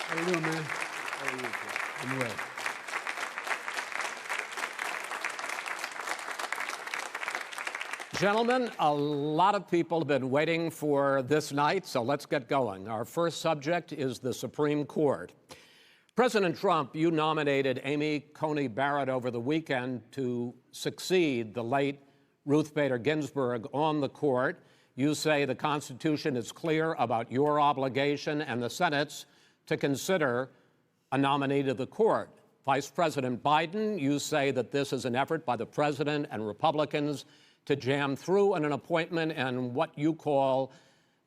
How you doing, man? How are you? I'm well. Gentlemen, a lot of people have been waiting for this night, so let's get going. Our first subject is the Supreme Court. President Trump, you nominated Amy Coney Barrett over the weekend to succeed the late Ruth Bader Ginsburg on the court. You say the Constitution is clear about your obligation and the Senate's to consider a nominee to the court. Vice President Biden, you say that this is an effort by the president and Republicans to jam through an appointment and what you call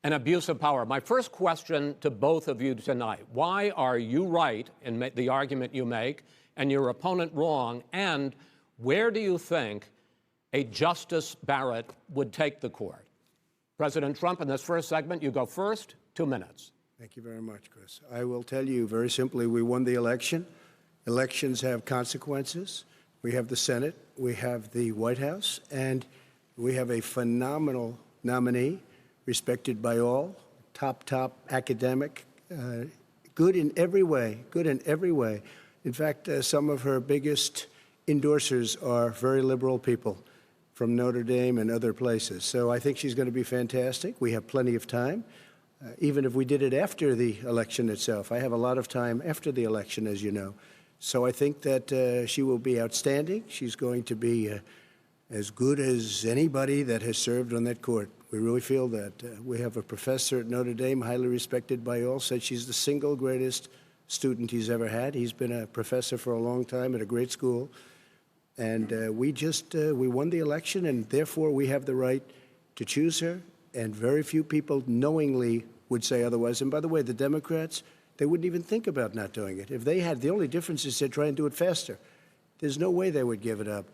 an abuse of power. My first question to both of you tonight: why are you right in the argument you make and your opponent wrong? And where do you think a Justice Barrett would take the court? President Trump, in this first segment, you go first, 2 minutes. Thank you very much, Chris. I will tell you very simply, we won the election. Elections have consequences. We have the Senate, we have the White House, and we have a phenomenal nominee, respected by all, top academic, good in every way, In fact, some of her biggest endorsers are very liberal people from Notre Dame and other places. So I think she's going to be fantastic. We have plenty of time, even if we did it after the election itself. I have a lot of time after the election, as you know. So I think that she will be outstanding. She's going to be as good as anybody that has served on that court. We really feel that. We have a professor at Notre Dame, highly respected by all, said she's the single greatest student he's ever had. He's been a professor for a long time at a great school. And we won the election, and therefore we have the right to choose her. And very few people knowingly would say otherwise. And by the way, the Democrats, they wouldn't even think about not doing it. If they had, the only difference is they'd try and do it faster. There's no way they would give it up.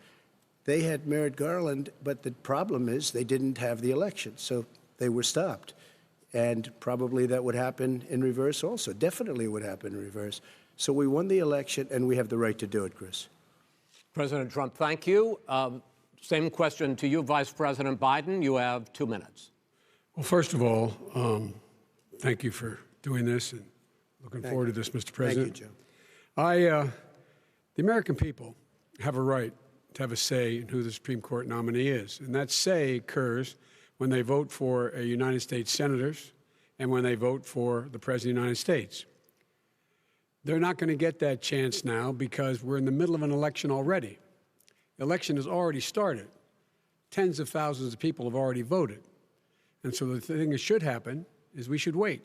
They had Merrick Garland, but the problem is they didn't have the election, so they were stopped. And probably that would happen in reverse also. Definitely would happen in reverse. So we won the election, and we have the right to do it, Chris. President Trump, thank you. Same question to you, Vice President Biden. You have 2 minutes. Well, first of all, thank you for doing this, and looking forward to this, Mr. President. Thank you, Joe. The American people have a right to have a say in who the Supreme Court nominee is. And that say occurs when they vote for United States senators and when they vote for the President of the United States. They're not going to get that chance now because we're in the middle of an election already. The election has already started. Tens of thousands of people have already voted. And so the thing that should happen is we should wait.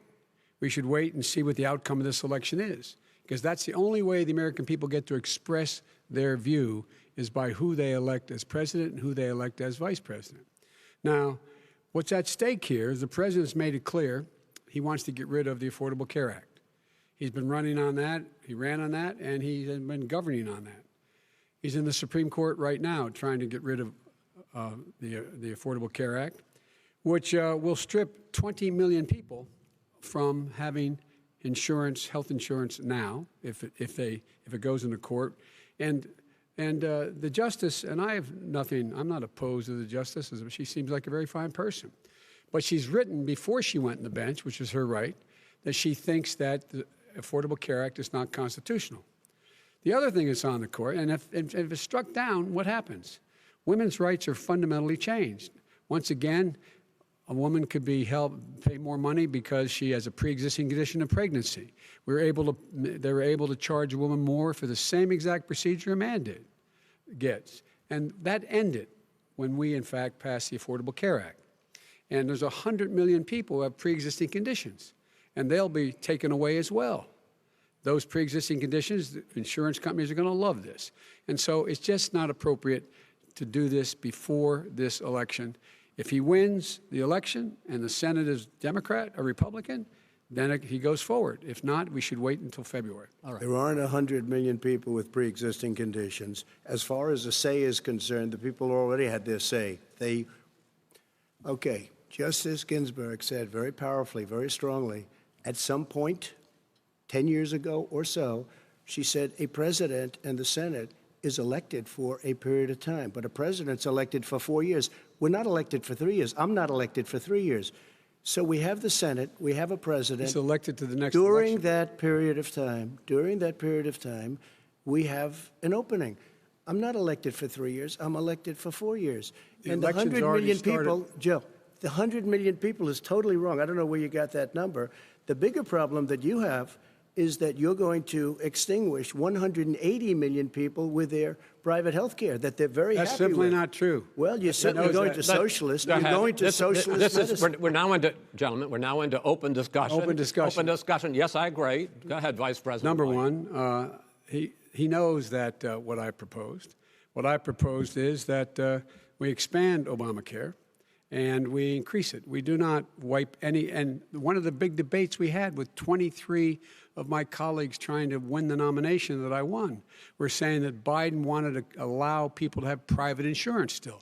We should wait and see what the outcome of this election is, because that's the only way the American people get to express their view, is by who they elect as president and who they elect as vice president. Now, what's at stake here is the president's made it clear he wants to get rid of the Affordable Care Act. He's been running on that, he ran on that, and he's been governing on that. He's in the Supreme Court right now trying to get rid of the Affordable Care Act, which will strip 20 million people from having insurance, health insurance now, if it goes into court. And the justice, and I'm not opposed to the justice. She seems like a very fine person. But she's written before she went on the bench, which is her right, that she thinks that the Affordable Care Act is not constitutional. The other thing that's on the court, and if it's struck down, what happens? Women's rights are fundamentally changed. Once again, a woman could be pay more money because she has a pre-existing condition of pregnancy. They were able to charge a woman more for the same exact procedure a man gets. And that ended when we, in fact, passed the Affordable Care Act. And there's 100 million people who have pre-existing conditions, and they'll be taken away as well. Those pre-existing conditions, the insurance companies are going to love this. And so it's just not appropriate to do this before this election. If he wins the election and the Senate is Democrat or Republican, then he goes forward. If not, we should wait until February. All right. There aren't 100 million people with pre-existing conditions. As far as the say is concerned, the people already had their say. Okay, Justice Ginsburg said very powerfully, very strongly, at some point, 10 years ago or so, she said a president and the Senate is elected for a period of time, but a president's elected for 4 years. We're not elected for 3 years. I'm not elected for 3 years. So we have the Senate, we have a president. He's elected to the next During election. that period of time, we have an opening. I'm not elected for 3 years. I'm elected for 4 years. And the election's 100 already million started. people, Joe, the 100 million people is totally wrong. I don't know where you got that number. The bigger problem that you have is that you're going to extinguish 180 million people with their private health care that they're very That's happy simply with. not true. Well, you're certainly knows going that. to socialist. Go You're ahead. going to socialist medicine. We're now into, gentlemen, we're now into open discussion. Open discussion. Open discussion. Yes, I agree. Go ahead, Vice President. Number White. one, he knows that what I proposed. What I proposed is that we expand Obamacare and we increase it. We do not wipe any. And one of the big debates we had with 23 of my colleagues trying to win the nomination that I won were saying that Biden wanted to allow people to have private insurance still.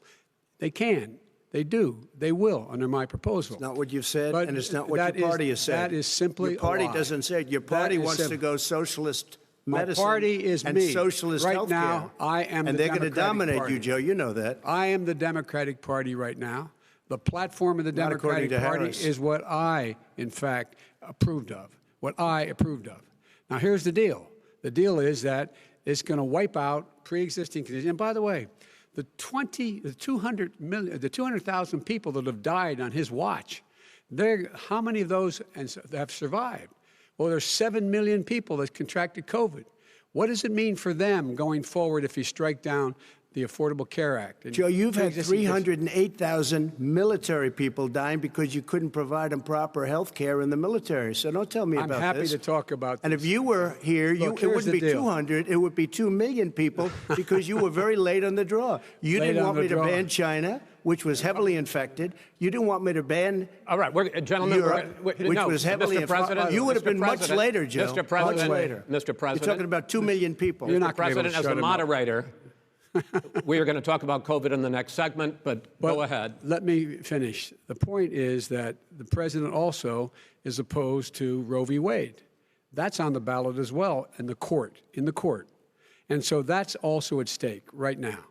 They can. They do. They will under my proposal. It's not what you've said, But and it's not what that your is- party has said. that is simply Your party a lie. doesn't say it. Your That party is wants to simple. go socialist My medicine party is and me. socialist Right healthcare. now, I am and the they're going to Democratic dominate Party. you, Joe. You know that. I am the Democratic Party right now. The platform of the Not according Democratic to Party Harris. is what I, in fact, approved of. What I approved of. Now, here's the deal. The deal is that it's going to wipe out pre-existing conditions. And by the way, the 200,000 people that have died on his watch, how many of those have survived? Well, there's 7 million people that contracted COVID. What does it mean for them going forward if you strike down the Affordable Care Act? And Joe, you've had pre-existing 308,000 military people dying because you couldn't provide them proper health care in the military. So don't tell me I'm about happy this. to talk about And this. if you were here, Look, it here's wouldn't the be deal. 200, it would be 2 million people because you were very late on the draw. You Late didn't on want the me to draw. ban China, which was heavily infected. You didn't want me to ban All right, gentlemen, Europe, which no, was heavily Mr. President, You would have Mr. been much President, later, Joe. Mr. President, much later. Mr. President, You're talking about 2 million people. You're Mr. not gonna be able President, to as shut the him up. moderator, we are going to talk about COVID in the next segment, but go ahead. Let me finish. The point is that the president also is opposed to Roe v. Wade. That's on the ballot as well in the court. And so that's also at stake right now.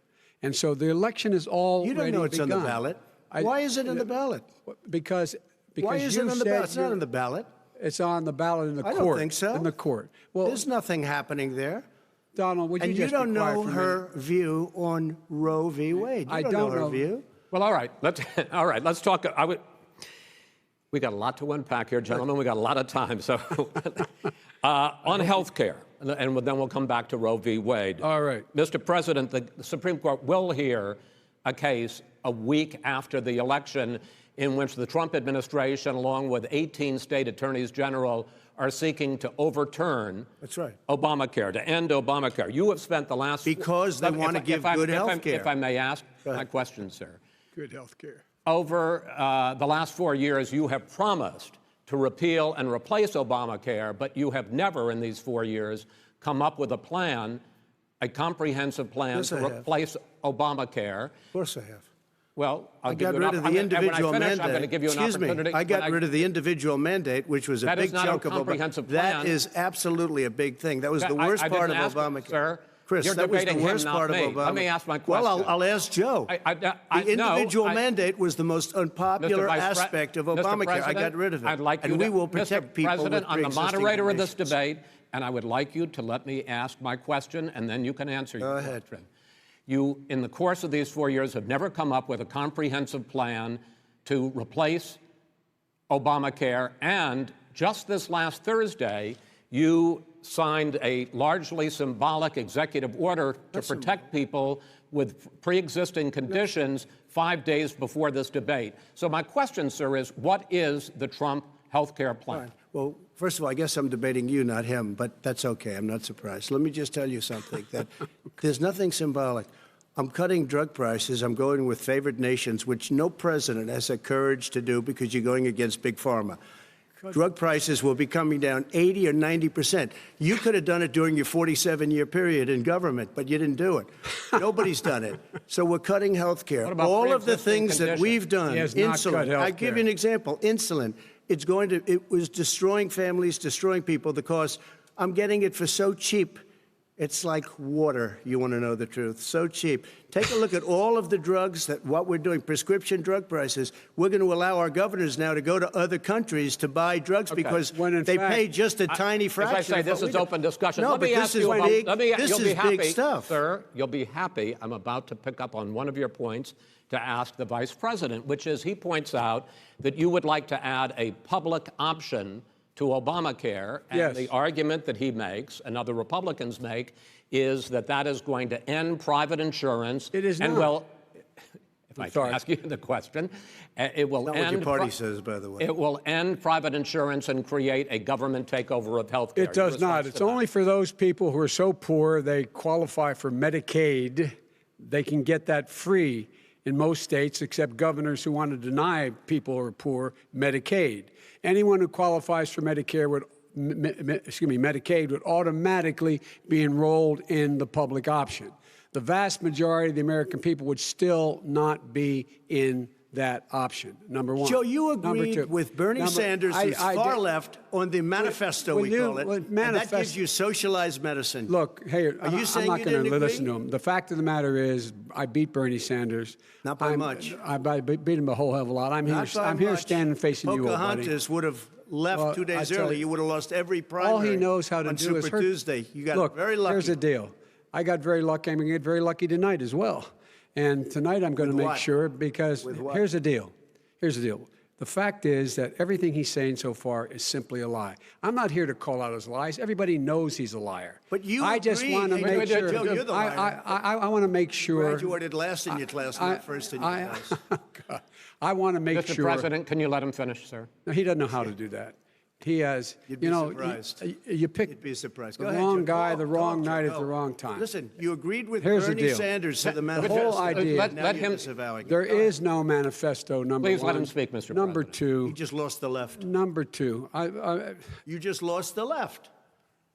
And so the election is already You don't know it's on the begun. ballot. Why is it on the ballot? Because Why is it you on the said ballot? It's not you're- on the ballot. It's on the ballot in the I court. don't think so. In the court. Well, There's nothing happening there. Donald, would you And you just be don't quiet know for a minute? her view on Roe v. Wade. You I don't don't know her know. view. Well, all right, let's talk. We got a lot to unpack here, gentlemen. We got a lot of time. So, on health care, and then we'll come back to Roe v. Wade. All right. Mr. President, the Supreme Court will hear a case a week after the election in which the Trump administration, along with 18 state attorneys general, are seeking to overturn That's right. Obamacare, to end Obamacare. You have spent the last... Because they want to give good health care. If I may ask my question, sir. Good health care. Over the last 4 years, you have promised to repeal and replace Obamacare, but you have never in these 4 years come up with a plan, a comprehensive plan Yes, to I have. replace Obamacare. Of course I have. Well, I'll I give got you an rid of the and when I individual finish, mandate. I'm going to give you an Excuse me. opportunity. I got rid of the individual mandate, which was a That is big not a chunk of comprehensive Obamacare. plan. That is absolutely a big thing. That was the worst I part of didn't ask, Obamacare. Sir. Chris, You're that was the debating him, worst not part me. of Obamacare. Let me ask my Well, question. I'll ask Joe. The individual mandate was the most unpopular aspect of Mr. Obamacare. I President, got rid of it. I'd like and you we to, will protect Mr. people President, with I'm the pre-existing moderator of this conditions. debate, and I would like you to let me ask my question, and then you can answer your ahead. question. You, in the course of these 4 years, have never come up with a comprehensive plan to replace Obamacare, and just this last Thursday, you signed a largely symbolic executive order to protect people with pre-existing conditions 5 days before this debate. So my question, sir, is what is the Trump health care plan? Fine. Well, first of all, I guess I'm debating you, not him, but that's okay. I'm not surprised. Let me just tell you something, that there's nothing symbolic. I'm cutting drug prices. I'm going with favored nations, which no president has the courage to do because you're going against Big Pharma. Drug prices will be coming down 80 or 90%. You could have done it during your 47-year period in government, but you didn't do it. Nobody's done it. So we're cutting health care. What about All of the pre-existing things that conditions? we've done, He has not cut insulin. health I give you care. an example. Insulin. It was destroying families, destroying people because I'm getting it for so cheap It's like water, you want to know the truth. So cheap. Take a look at all of the drugs what we're doing, prescription drug prices. We're going to allow our governors now to go to other countries to buy drugs because they pay just a tiny fraction. As I say, this is open discussion. No, let me but ask this you is about, big. this This is big stuff. Sir, you'll be happy. I'm about to pick up on one of your points to ask the Vice President, which is he points out that you would like to add a public option to Obamacare. And Yes. the argument that he makes and other Republicans make is that that is going to end private insurance. It is and not. Well, if I can ask you the question, it will Not end. what your party says, by the way. It will end private insurance and create a government takeover of health care. It does not. It's only for those people who are so poor they qualify for Medicaid. They can get that free in most states, except governors who want to deny people who are poor Medicaid. Anyone who qualifies for Medicare would Medicaid would automatically be enrolled in the public option. The vast majority of the American people would still not be in that option, number one. Joe, you agreed with Bernie Sanders, who's far left, on the manifesto, we call it, and that gives you socialized medicine. Look, hey, Are you saying I'm not you going to didn't listen agree? to him. The fact of the matter is, I beat Bernie Sanders. Not by much. I beat him a whole hell of a lot. I'm here standing facing you, old buddy. Pocahontas would have left 2 days early. You would have lost every primary. All he knows how to on do Super is hurt. Tuesday. You got Look, very lucky. here's the deal. I got very lucky. I'm going to get very lucky tonight as well. And tonight I'm going to With make what? sure, because With what? here's the deal. Here's the deal. The fact is that everything he's saying so far is simply a lie. I'm not here to call out his lies. Everybody knows he's a liar. But you I just agree. want to Hey, make Joe, sure. Joe, you're the liar. I want to make sure. Graduated last in your class, not first in your class. I want to make Mr. sure. President, can you let him finish, sir? No, he doesn't know how to do that. He has, You'd be surprised. You pick You'd be surprised. the Go ahead, wrong Joe. guy, Talk, the wrong Joe, night at go. the wrong time. Listen, you agreed with Here's the Bernie deal. Sanders to the The manifesto. whole idea. Let Now him- you're disavowing it. There Go ahead. is no manifesto, number Please one. let him speak, Mr. Number President. two. You just lost the left. Number two. You just lost the left.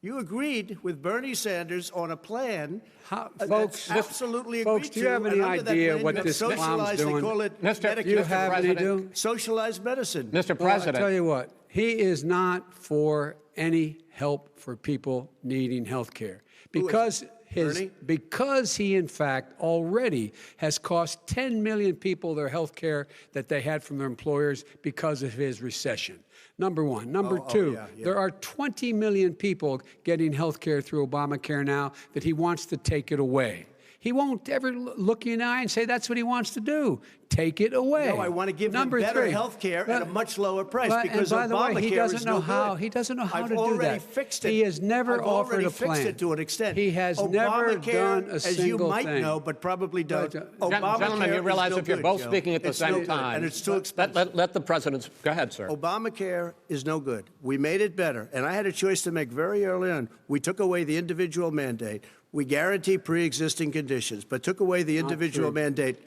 You agreed with Bernie Sanders on a plan Folks, that's absolutely folks, agreed do you have to, any and under that idea plan, what you this clown's socialized, doing? They call it Mr. Do you Mr. have any President. do? socialized medicine. Mr. Well, I'll President, tell you what. He is not for any help for people needing health care. Because Bernie? because he, in fact, already has cost 10 million people their health care that they had from their employers because of his recession. Number one. Number two, yeah. there are 20 million people getting health care through Obamacare now that he wants to take it away. He won't ever look you in the eye and say that's what he wants to do. Take it away. No, I want to give them Number better three. health care at a much lower price But- because and by the way, Obamacare he doesn't is know no how. good. He doesn't know how I've to do already that. fixed it. He has never I've offered already a fixed plan. it to an extent. He has never Obamacare, done a as you single might thing. know, but probably don't. Gentlemen, you is realize no if you're good, both Joe. speaking at the It's no same good, time, and it's too expensive. let the president go ahead, sir. Obamacare is no good. We made it better. And I had a choice to make very early on. We took away the individual mandate. We guarantee pre-existing conditions, but took away the individual mandate.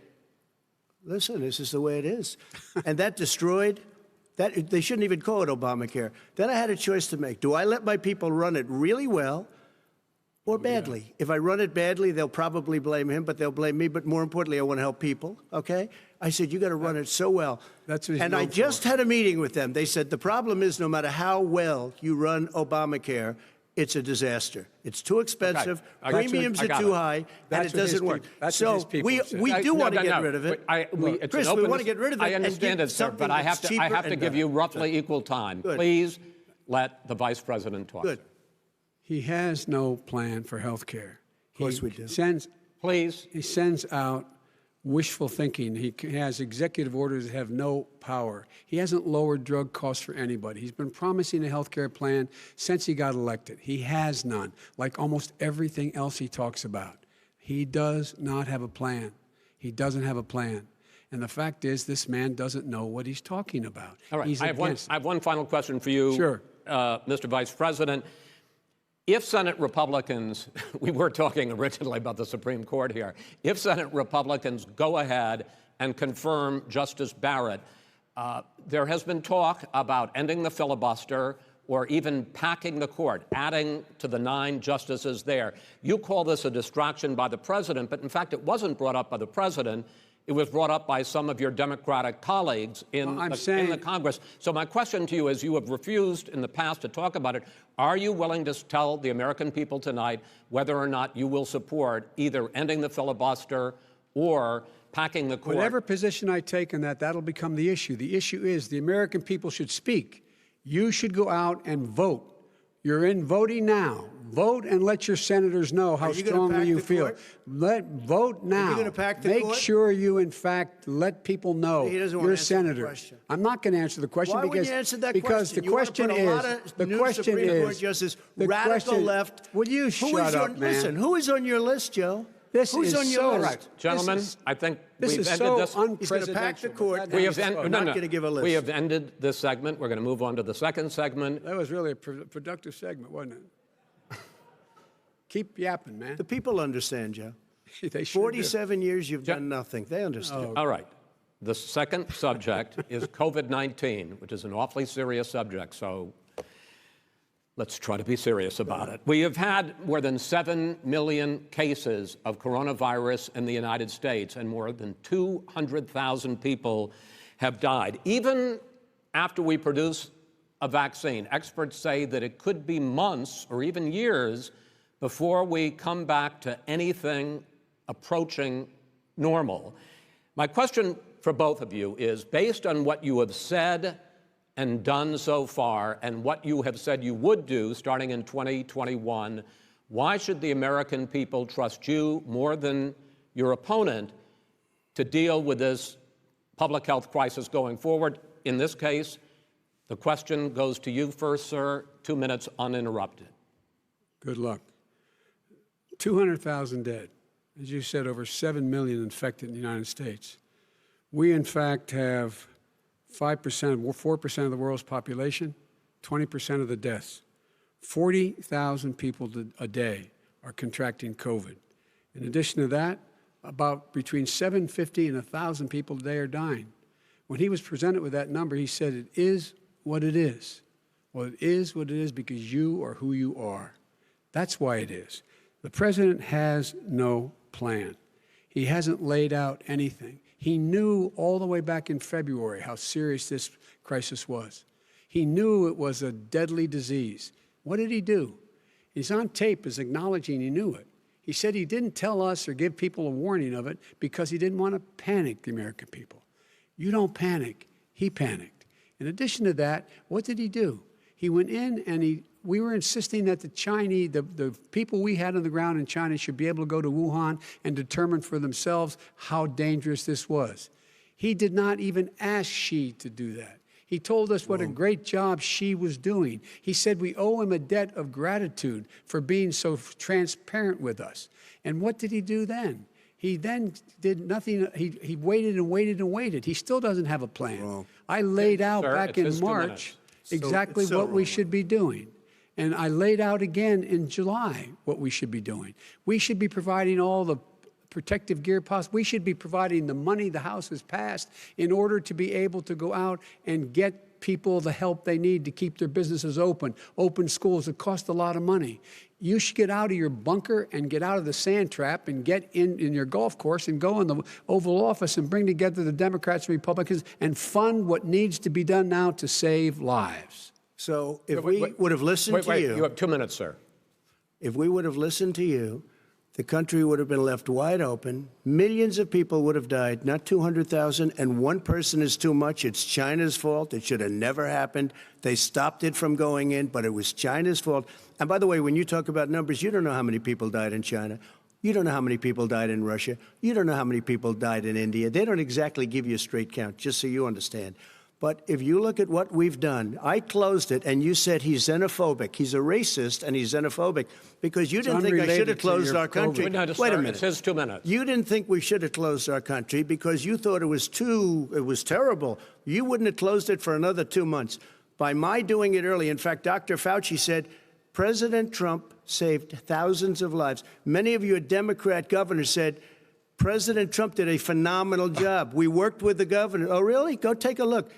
Listen, this is the way it is. And that destroyed, that. They shouldn't even call it Obamacare. Then I had a choice to make. Do I let my people run it really well or badly? If I run it badly, they'll probably blame him, but they'll blame me. But more importantly, I want to help people, okay? I said, you got to run it so well. That's what he's and I known just for. had a meeting with them. They said the problem is no matter how well you run Obamacare, it's a disaster. It's too expensive. I got you. Premiums I are got too it. high, and That's it what his doesn't work. peop- that's so what his people we said. do want to No, get no, rid of it. it's Chris, an we open want to get rid of it. I understand and it, sir, give but I have something to, I that's have to cheaper give and you better. roughly equal time. Good. Please let the vice president talk. Good. He has no plan for health care. Of course we do. Please. He sends out wishful thinking. He has executive orders that have no power. He hasn't lowered drug costs for anybody. He's been promising a health care plan since he got elected. He has none, like almost everything else he talks about. He does not have a plan. He doesn't have a plan. And the fact is, this man doesn't know what he's talking about. All right. He's I have one final question for you, Sure. Mr. Vice President. If Senate Republicans, we were talking originally about the Supreme Court here, if Senate Republicans go ahead and confirm Justice Barrett, there has been talk about ending the filibuster or even packing the court, adding to the 9 justices there. You call this a distraction by the president, but in fact it wasn't brought up by the president. It was brought up by some of your Democratic colleagues in the Congress. So my question to you is, you have refused in the past to talk about it. Are you willing to tell the American people tonight whether or not you will support either ending the filibuster or packing the court? Whatever position I take on that, that'll become the issue. The issue is the American people should speak. You should go out and vote. You're in voting now. Vote and let your senators know how strongly you feel. Vote now. Are you going to pack the Make court? sure you, in fact, let people know He doesn't want to you're answer the senators. question. I'm not going to answer the question Why because wouldn't you answer that because question? the question you want to put a is lot of the new question Supreme Court is justice, the radical question, left. Will you shut up, man? Listen, who is on your list, Joe? This Who's is on your so list? right. Gentlemen, I think we've ended this. He's going to pack the court. We have not going to give a list. We have ended this segment. We're going to move on to the second segment. That was really a productive segment, wasn't it? Keep yapping, man. The people understand, Joe. They sure 47 years you've done nothing. They understand. All right. The second subject is COVID-19, which is an awfully serious subject, so let's try to be serious about it. We have had more than 7 million cases of coronavirus in the United States, and more than 200,000 people have died. Even after we produce a vaccine, experts say that it could be months or even years before we come back to anything approaching normal. My question for both of you is, based on what you have said and done so far, and what you have said you would do starting in 2021, why should the American people trust you more than your opponent to deal with this public health crisis going forward? In this case, the question goes to you first, sir. 2 minutes uninterrupted. Good luck. 200,000 dead. As you said, over 7 million infected in the United States. We, in fact, have 5%, 4% of the world's population, 20% of the deaths. 40,000 people a day are contracting COVID. In addition to that, about between 750 and 1,000 people a day are dying. When he was presented with that number, he said, it is what it is. Well, it is what it is because you are who you are. That's why it is. The president has no plan. He hasn't laid out anything. He knew all the way back in February how serious this crisis was. He knew it was a deadly disease. What did he do? He's on tape as acknowledging he knew it. He said he didn't tell us or give people a warning of it because he didn't want to panic the American people. You don't panic. He panicked. In addition to that, what did he do? He went in and we were insisting that the Chinese, the people we had on the ground in China should be able to go to Wuhan and determine for themselves how dangerous this was. He did not even ask Xi to do that. He told us what a great job Xi was doing. He said we owe him a debt of gratitude for being so transparent with us. And what did he do then? He then did nothing. He waited and waited and waited. He still doesn't have a plan. I laid out back in March exactly what we should be doing. And I laid out again in July what we should be doing. We should be providing all the protective gear possible. We should be providing the money the House has passed in order to be able to go out and get people the help they need to keep their businesses open schools. It costs a lot of money. You should get out of your bunker and get out of the sand trap and get in your golf course and go in the Oval Office and bring together the Democrats and Republicans and fund what needs to be done now to save lives. So if we would have listened to you... You have 2 minutes, sir. If we would have listened to you, the country would have been left wide open. Millions of people would have died, not 200,000, and one person is too much. It's China's fault. It should have never happened. They stopped it from going in, but it was China's fault. And by the way, when you talk about numbers, you don't know how many people died in China. You don't know how many people died in Russia. You don't know how many people died in India. They don't exactly give you a straight count, just so you understand. But if you look at what we've done, I closed it, and you said he's xenophobic. He's a racist, and he's xenophobic because you didn't think I should have closed our country. Wait a minute. It says 2 minutes. You didn't think we should have closed our country because you thought it was terrible. You wouldn't have closed it for another 2 months. By my doing it early, in fact, Dr. Fauci said, President Trump saved thousands of lives. Many of your Democrat governors said, President Trump did a phenomenal job. We worked with the governor. Oh, really? Go take a look.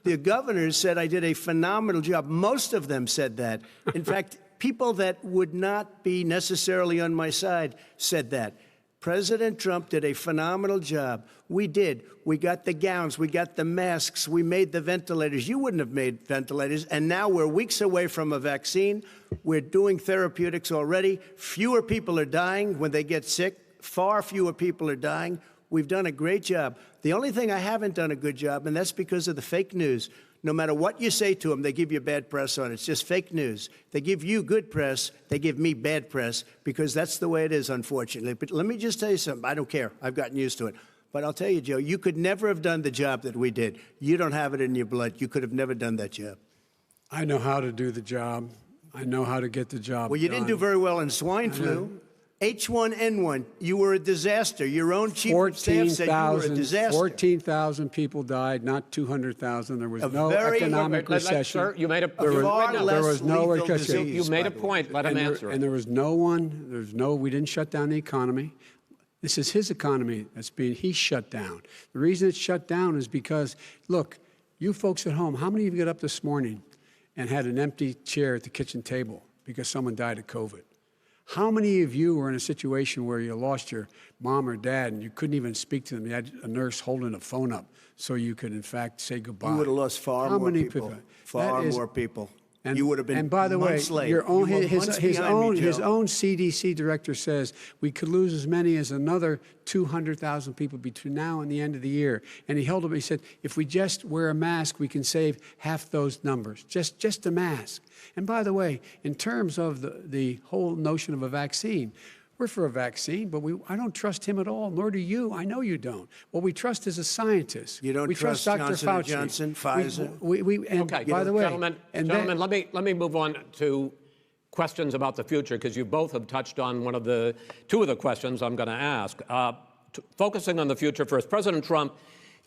The governors said I did a phenomenal job. Most of them said that. In fact, people that would not be necessarily on my side said that. President Trump did a phenomenal job. We did. We got the gowns. We got the masks. We made the ventilators. You wouldn't have made ventilators. And now we're weeks away from a vaccine. We're doing therapeutics already. Fewer people are dying when they get sick. Far fewer people are dying. We've done a great job. The only thing I haven't done a good job, and that's because of the fake news. No matter what you say to them, they give you bad press on it. It's just fake news. They give you good press. They give me bad press because that's the way it is, unfortunately. But let me just tell you something. I don't care. I've gotten used to it. But I'll tell you, Joe, you could never have done the job that we did. You don't have it in your blood. You could have never done that job. I know how to do the job. I know how to get the job Well, you didn't do very well in swine flu. H1N1, you were a disaster. Your own chief of staff said you were a disaster. 14,000 people died, not 200,000. There was no economic recession. Sir, you made a There was no recession. You made a point. Let him answer. And there was we didn't shut down the economy. This is his economy he's shut down. The reason it's shut down is because, look, you folks at home, how many of you got up this morning and had an empty chair at the kitchen table because someone died of COVID? How many of you were in a situation where you lost your mom or dad and you couldn't even speak to them? You had a nurse holding a phone up so you could, in fact, say goodbye. You would have lost far more people. Far more people. And you would have been. And by the way, his own CDC director says we could lose as many as another 200,000 people between now and the end of the year. And he held up. He said, if we just wear a mask, we can save half those numbers. Just a mask. And by the way, in terms of the whole notion of a vaccine, we're for a vaccine, but I don't trust him at all, nor do you. I know you don't. What we trust is a scientist. You don't trust Dr. Johnson Fauci. Johnson, Pfizer? Okay, by the way, gentlemen, let me move on to questions about the future, because you both have touched on two of the questions I'm going to ask. Focusing on the future first, President Trump,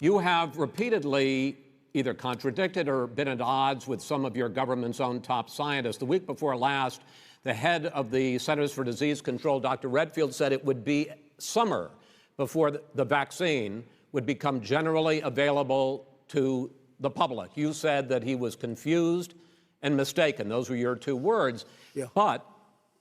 you have repeatedly either contradicted or been at odds with some of your government's own top scientists. The week before last, the head of the Centers for Disease Control, Dr. Redfield, said it would be summer before the vaccine would become generally available to the public. You said that he was confused and mistaken. Those were your two words. Yeah. But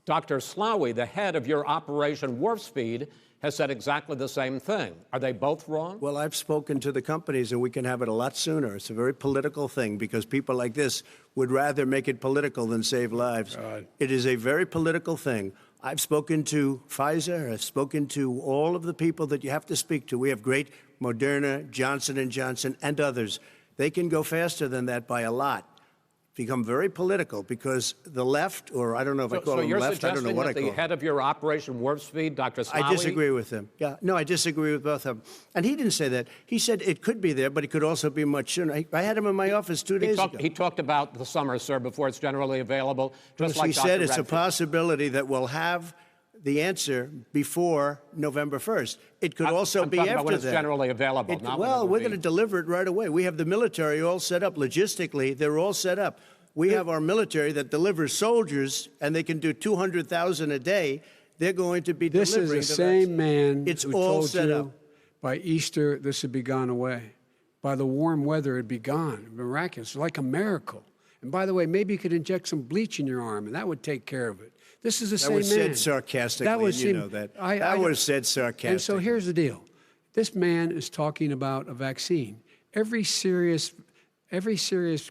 Dr. Slaoui, the head of your Operation Warp Speed, has said exactly the same thing. Are they both wrong? Well, I've spoken to the companies, and we can have it a lot sooner. It's a very political thing because people like this would rather make it political than save lives. It is a very political thing. I've spoken to Pfizer. I've spoken to all of the people that you have to speak to. We have great Moderna, Johnson & Johnson, and others. They can go faster than that by a lot. Become very political because the left, or I don't know if I call them left, I don't know what I call them. So you're suggesting that the head of your Operation Warp Speed, Dr. Slaoui? I disagree with him. Yeah, no, I disagree with both of them. And he didn't say that. He said it could be there, but it could also be much sooner. I had him in my office 2 days ago. He talked about the summer, sir, before it's generally available. Just like he said it's a possibility that we'll have the answer before November 1st. It could also be after that. When it's generally available. Well, we're going to deliver it right away. We have the military all set up. Logistically, they're all set up. We have our military that delivers soldiers, and they can do 200,000 a day. They're going to be delivering. This is the same man it's who all told set you up. by Easter this would be gone away. By the warm weather, it'd be gone. Miraculous, like a miracle. And by the way, maybe you could inject some bleach in your arm, and that would take care of it. This is the same man. That was said sarcastically, you know that. That was said sarcastically. And so here's the deal. This man is talking about a vaccine. Every serious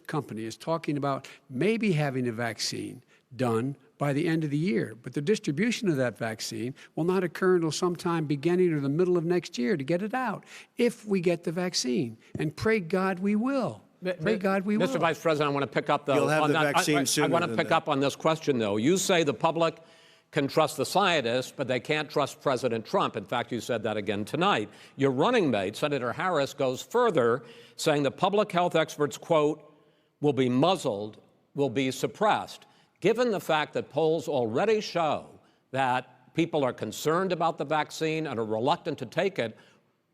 company is talking about maybe having a vaccine done by the end of the year. But the distribution of that vaccine will not occur until sometime beginning or the middle of next year to get it out, if we get the vaccine. And pray God we will. Pray God we will. Mr. Vice President, I want to pick up, though. You'll have the vaccine sooner. I want to pick up on this question, though. You say the public can trust the scientists, but they can't trust President Trump. In fact, you said that again tonight. Your running mate, Senator Harris, goes further, saying the public health experts, quote, will be muzzled, will be suppressed. Given the fact that polls already show that people are concerned about the vaccine and are reluctant to take it,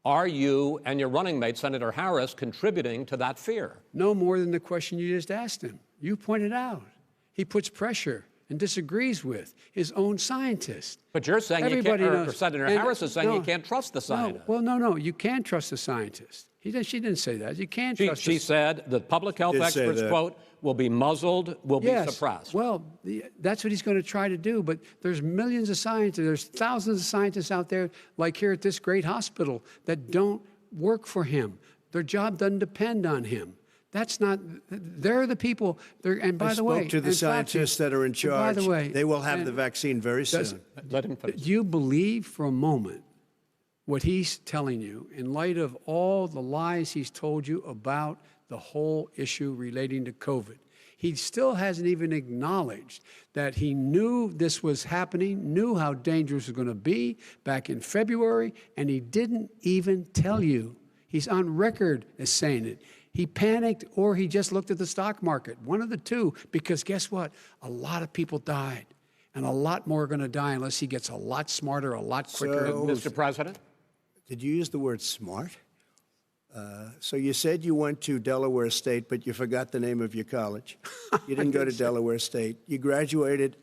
are you and your running mate, Senator Harris, contributing to that fear? No more than the question you just asked him. You pointed out. He puts pressure and disagrees with, his own scientists. But you're saying you can't, Everybody or knows. Senator And- Harris is saying no, you can't trust the scientists. No, well, no, you can trust the scientists. She didn't say that. You can't trust She said the public health Did say experts, that. quote, will be muzzled, will be suppressed. Well, that's what he's going to try to do. But there's millions of scientists, there's thousands of scientists out there, like here at this great hospital, that don't work for him. Their job doesn't depend on him. That's not, they're the people, and by the way. I spoke to the scientists that are in charge. By the way. They will have the vaccine very soon. Let him finish. Do you believe for a moment what he's telling you in light of all the lies he's told you about the whole issue relating to COVID? He still hasn't even acknowledged that he knew this was happening, knew how dangerous it was going to be back in February, and he didn't even tell you. He's on record as saying it. He panicked or he just looked at the stock market, one of the two, because guess what? A lot of people died, and a lot more are going to die unless he gets a lot smarter, a lot quicker. Mr. President? Did you use the word smart? So you said you went to Delaware State, but you forgot the name of your college. You didn't go to Delaware State. You graduated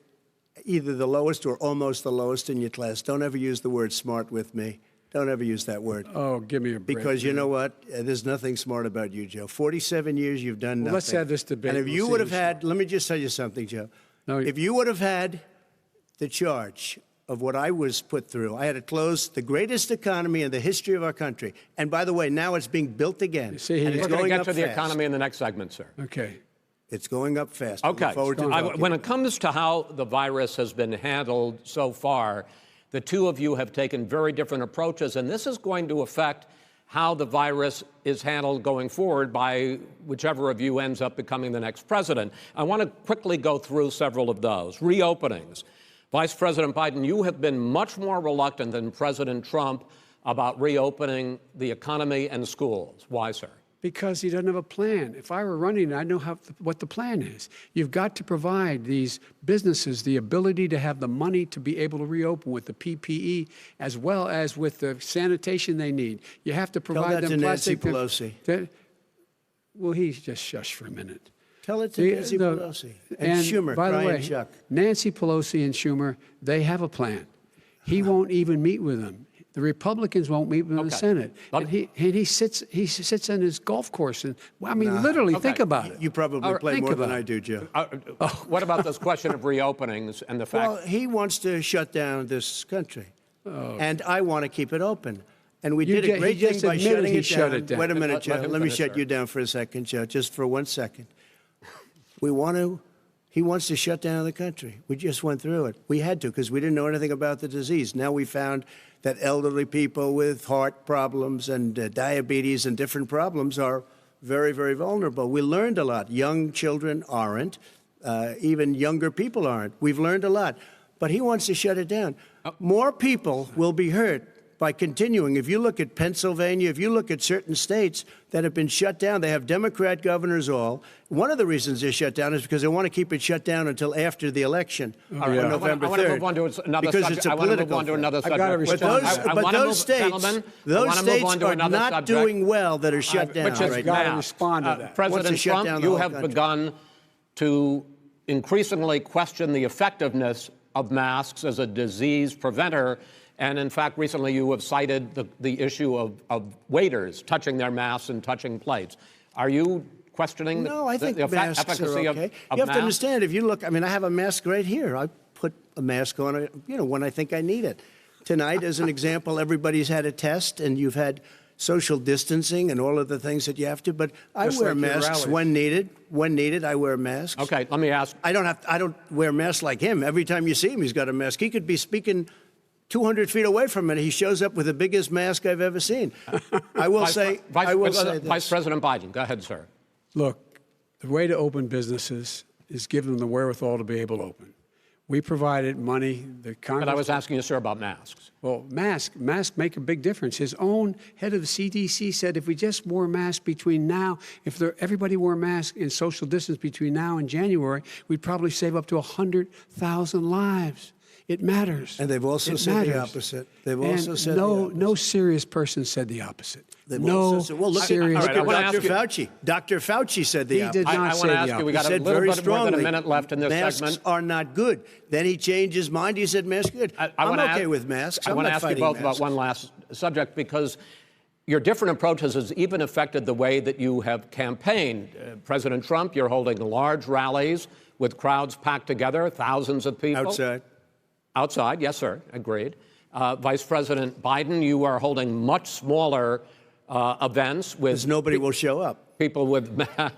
either the lowest or almost the lowest in your class. Don't ever use the word smart with me. Don't ever use that word. Oh, give me a break. Because you know what? There's nothing smart about you, Joe. 47 years, you've done nothing. Let's have this debate. And if We'll you see would have who's had, let me just tell you something, Joe. No, if you would have had the charge of what I was put through, I had to close the greatest economy in the history of our country. And by the way, now it's being built again. See, and it's We're going to going get up to the fast. economy in the next segment, sir. Okay. It's going up fast. Okay. Look forward to talking. When it comes to how the virus has been handled so far, the two of you have taken very different approaches, and this is going to affect how the virus is handled going forward by whichever of you ends up becoming the next president. I want to quickly go through several of those. Reopenings. Vice President Biden, you have been much more reluctant than President Trump about reopening the economy and schools. Why, sir? Because he doesn't have a plan. If I were running, I know what the plan is. You've got to provide these businesses the ability to have the money to be able to reopen with the PPE as well as with the sanitation they need. You have to provide that them to Nancy plastic. Pelosi. Well, he's just shush for a minute. Tell it to Nancy Pelosi. And Schumer, by the Brian way, Chuck. Nancy Pelosi and Schumer, they have a plan. He won't even meet with them. The Republicans won't meet with the Senate. And he sits in his golf course. And I mean, literally, think about it. You probably play think more than about I it. do, Joe. What about this question of reopenings and the fact? Well, he wants to shut down this country, and I want to keep it open. And we did a great he thing just by admitted shutting he it shut down. it down. Wait a minute, Let Joe. him Let me finish, shut sir. you down for a second, Joe, just for 1 second. He wants to shut down the country. We just went through it. We had to because we didn't know anything about the disease. Now we found that elderly people with heart problems and diabetes and different problems are very, very vulnerable. We learned a lot. Young children aren't. Even younger people aren't. We've learned a lot. But he wants to shut it down. More people will be hurt by continuing. If you look at Pennsylvania, if you look at certain states that have been shut down, they have Democrat governors all. One of the reasons they're shut down is because they want to keep it shut down until after the election on November 3rd. I want to move on to another because subject. it's a I want to move political on to thing. another subject. I've got to respond. But those states are not doing well that are shut down Which is right gotta now. respond to that. Wants President to shut down Trump, the you whole have country. begun to increasingly question the effectiveness of masks as a disease preventer. And in fact, recently you have cited the issue of waiters touching their masks and touching plates. Are you questioning No, I think the masks efficacy are of okay. of You have to masks? understand, if you look, I mean, I have a mask right here. I put a mask on, when I think I need it. Tonight, as an example, everybody's had a test, and you've had social distancing and all of the things that you have to. But I Just wear like your masks rallies. when needed. When needed, I wear masks. Okay, let me ask. I don't wear masks like him. Every time you see him, he's got a mask. He could be speaking 200 feet away from it. He shows up with the biggest mask I've ever seen. I will say this. Vice President Biden, go ahead, sir. Look, the way to open businesses is give them the wherewithal to be able to open. We provided money. The Congress. But I was asking you, sir, about masks. Well, masks make a big difference. His own head of the CDC said if we just wore masks between now, everybody wore masks in social distance between now and January, we'd probably save up to 100,000 lives. It matters. And they've also said the opposite. They've also said no serious person said the opposite. They've No also said, well, look serious at I wanna Dr. ask you- Fauci. Dr. Fauci said the He opposite. did not I want say to the ask you, we opposite. got a Said little very bit more than a strongly, minute left in this masks segment. are not good. Then he changed his mind. He said masks are good. I'm wanna okay ask- with masks. I I'm want to not ask you fighting both about masks. one last subject, because your different approaches has even affected the way that you have campaigned. President Trump, you're holding large rallies with crowds packed together, thousands of people. Outside. Outside, yes, sir, agreed. Vice President Biden, you are holding much smaller events with Because nobody will show up. people with. Well,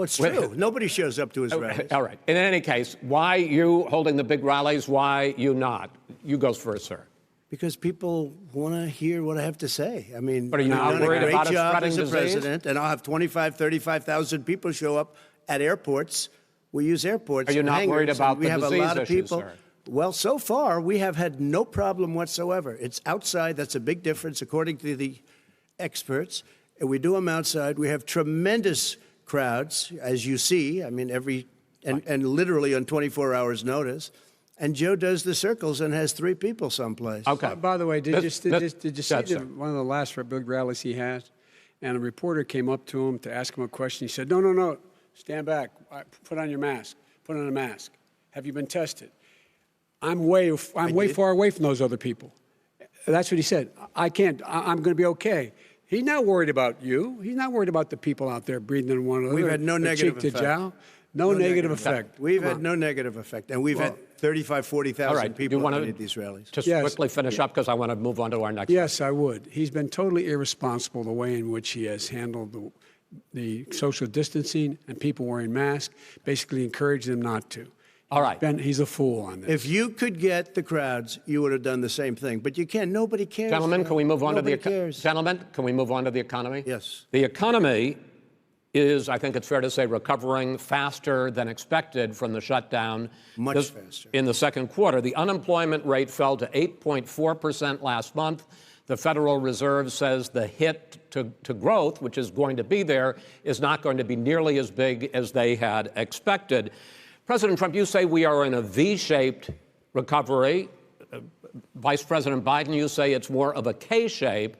it's true. Nobody shows up to his rallies. All right. In any case, why you holding the big rallies? Why you not? You go first, sir. Because people want to hear what I have to say. I mean, But are you I've not done a worried great about it job spreading as a disease? president, and I'll have 35,000 people show up at airports. We use airports. Are you for not worried hangars, about and we the have a disease lot of issue, people. sir? Well, so far we have had no problem whatsoever. It's outside. That's a big difference, according to the experts. And we do them outside. We have tremendous crowds, as you see. I mean, and literally on 24 hours' notice. And Joe does the circles and has 3 people someplace. Okay. By the way, did you see Sir. one of the last big rallies he had? And a reporter came up to him to ask him a question. He said, no, stand back. Put on your mask. Put on a mask. Have you been tested? I'm way far away from those other people. That's what he said. I can't. I'm going to be okay. He's not worried about you. He's not worried about the people out there breathing in one another. We've had no negative cheek to effect. jowl. No negative effect. We've Come had on. no negative effect. And we've had 35,000, 40,000 All right. people you at want any of these rallies. Just Yes. quickly finish up, because I want to move on to our next. Yes, I would. He's been totally irresponsible the way in which he has handled the social distancing and people wearing masks, basically encouraging them not to. All right. He's a fool on this. If you could get the crowds, you would have done the same thing. But you can't. Nobody cares. Gentlemen, can we move on to the Nobody cares. Gentlemen, can we move on to the economy? Yes. The economy is, I think it's fair to say, recovering faster than expected from the shutdown. Much faster. In the second quarter, the unemployment rate fell to 8.4% last month. The Federal Reserve says the hit to growth, which is going to be there, is not going to be nearly as big as they had expected. President Trump, you say we are in a V-shaped recovery. Vice President Biden, you say it's more of a K-shape.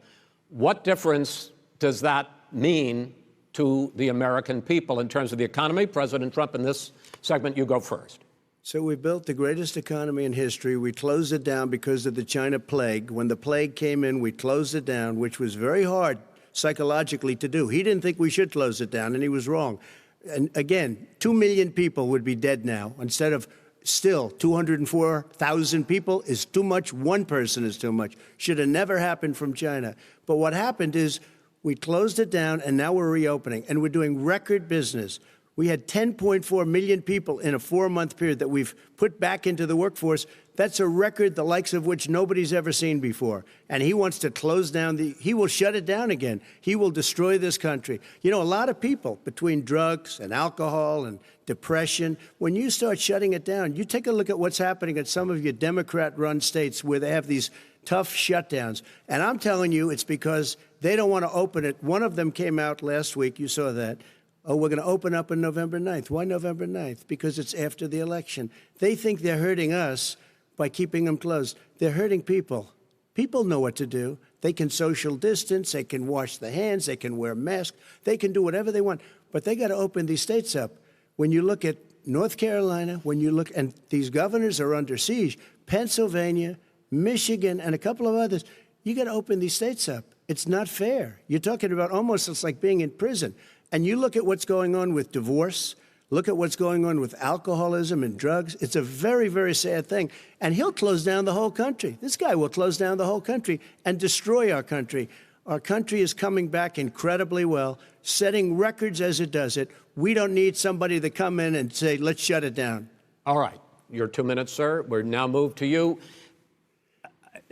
What difference does that mean to the American people in terms of the economy? President Trump, in this segment, you go first. So we built the greatest economy in history. We closed it down because of the China plague. When the plague came in, we closed it down, which was very hard psychologically to do. He didn't think we should close it down, and he was wrong. And again, 2 million people would be dead now instead of still 204,000 people is too much. One person is too much. Should have never happened from China. But what happened is we closed it down, and now we're reopening, and we're doing record business. We had 10.4 million people in a 4-month period that we've put back into the workforce. That's a record the likes of which nobody's ever seen before. And he wants to close down he will shut it down again. He will destroy this country. You know, a lot of people, between drugs and alcohol and depression, when you start shutting it down, you take a look at what's happening in some of your Democrat-run states where they have these tough shutdowns. And I'm telling you, it's because they don't want to open it. One of them came out last week. You saw that. Oh, we're going to open up on November 9th. Why November 9th? Because it's after the election. They think they're hurting us by keeping them closed. They're hurting people. People know what to do. They can social distance. They can wash their hands. They can wear masks. They can do whatever they want. But they got to open these states up. When you look at North Carolina, when you look, and these governors are under siege, Pennsylvania, Michigan, and a couple of others, you got to open these states up. It's not fair. You're talking about almost it's like being in prison. And you look at what's going on with divorce, look at what's going on with alcoholism and drugs. It's a very, very sad thing. And he'll close down the whole country. This guy will close down the whole country and destroy our country. Our country is coming back incredibly well, setting records as it does it. We don't need somebody to come in and say, let's shut it down. All right. Your 2 minutes, sir. We're now moved to you.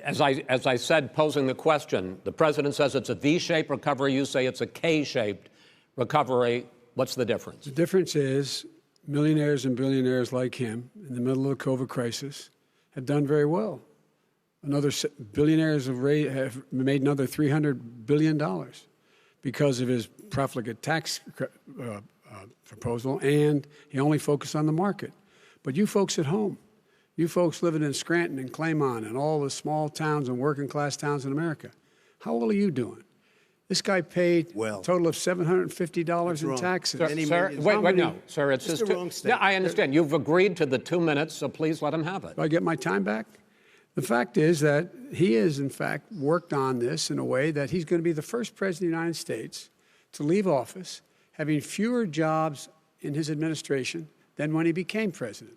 As I said, posing the question, the president says it's a V-shaped recovery. You say it's a K-shaped recovery. What's the difference? The difference is millionaires and billionaires like him in the middle of the COVID crisis have done very well. Billionaires have made another $300 billion because of his profligate tax proposal, and he only focused on the market. But you folks at home, You folks living in Scranton and Claymont and all the small towns and working class towns in America, how well are you doing? This guy paid a total of $750 in taxes. Sir, wait, no, sir, it's just Yeah, I understand. You've agreed to the 2 minutes, so please let him have it. Do I get my time back? The fact is that he has, in fact, worked on this in a way that he's going to be the first president of the United States to leave office having fewer jobs in his administration than when he became president.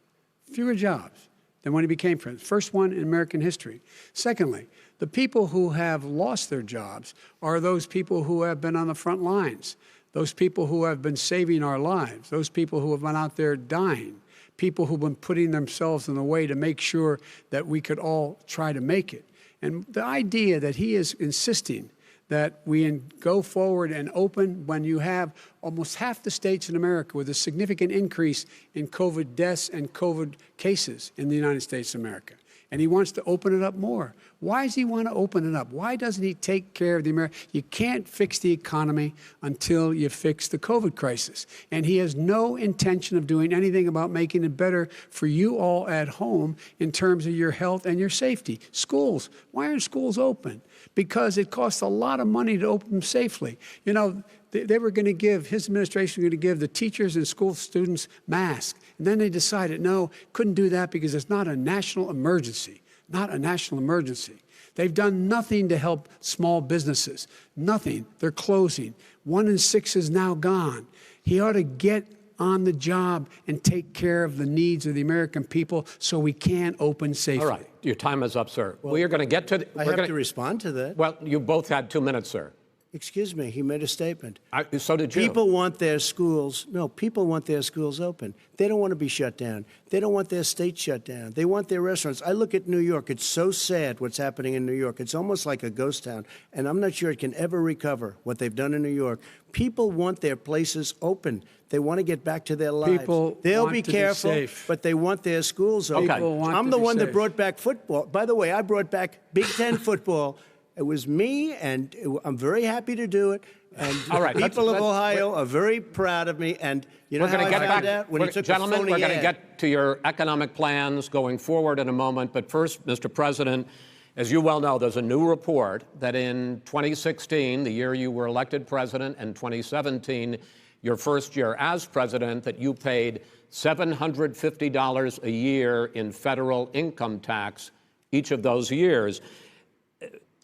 Fewer jobs than when he became president. First one in American history. Secondly, the people who have lost their jobs are those people who have been on the front lines, those people who have been saving our lives, those people who have been out there dying, people who've been putting themselves in the way to make sure that we could all try to make it. And the idea that he is insisting that we go forward and open when you have almost half the states in America with a significant increase in COVID deaths and COVID cases in the United States of America. And he wants to open it up more. Why does he want to open it up? Why doesn't he take care of the American? You can't fix the economy until you fix the COVID crisis. And he has no intention of doing anything about making it better for you all at home in terms of your health and your safety. Schools, why aren't schools open? Because it costs a lot of money to open them safely. You know, they were going to give, his administration was going to give the teachers and school students masks. And then they decided, no, couldn't do that because it's not a national emergency, not a national emergency. They've done nothing to help small businesses, nothing. They're closing. 1 in 6 is now gone. He ought to get on the job and take care of the needs of the American people so we can open safely. All right, your time is up, sir. Well, we are going to get to... I have to respond to that. Well, you both had 2 minutes, sir. Excuse me, he made a statement. So did you. People want their schools, people want their schools open. They don't want to be shut down. They don't want their state shut down. They want their restaurants. I look at New York. It's so sad what's happening in New York. It's almost like a ghost town. And I'm not sure it can ever recover what they've done in New York. People want their places open. They want to get back to their lives. They'll be careful, but they want their schools open. I'm the one that brought back football. By the way, I brought back Big Ten football. It was me, and I'm very happy to do it. And the people of Ohio are very proud of me. And you know how I found out? When he took the phony ad. We're going to get to your economic plans going forward in a moment. But first, Mr. President, as you well know, there's a new report that in 2016, the year you were elected president, and 2017, your first year as president, that you paid $750 a year in federal income tax each of those years.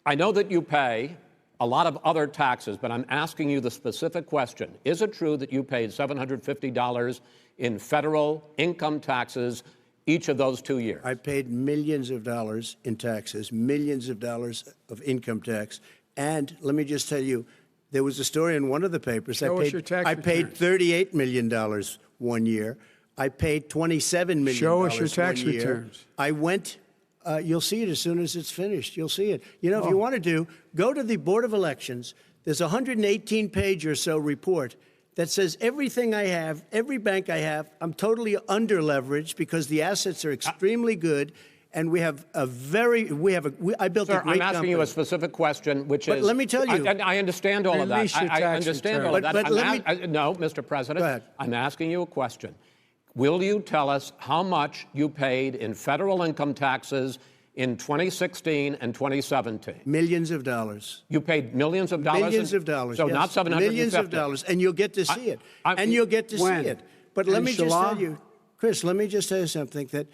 I know that you pay a lot of other taxes, but I'm asking you the specific question. Is it true that you paid $750 in federal income taxes each of those 2 years? I paid millions of dollars in taxes, millions of dollars of income tax. And let me just tell you, there was a story in one of the papers. I paid $38 million 1 year. I paid $27 million. Show us your tax returns. I went... you'll see it as soon as it's finished. You'll see it. You know, if you want to go to the Board of Elections. There's a 118-page or so report that says everything I have, every bank I have, I'm totally under-leveraged because the assets are extremely good, and we have a very, I built a great company. I'm asking you a specific question, which is... But let me tell you... I understand all of that. I understand all of that. No, Mr. President, go ahead. I'm asking you a question. Will you tell us how much you paid in federal income taxes in 2016 and 2017? Millions of dollars. You paid millions of dollars? Millions of dollars, So yes. not $750? Millions of dollars, and you'll get to see it. And you'll get to see it. But let me just tell you, Chris, let me just tell you something, that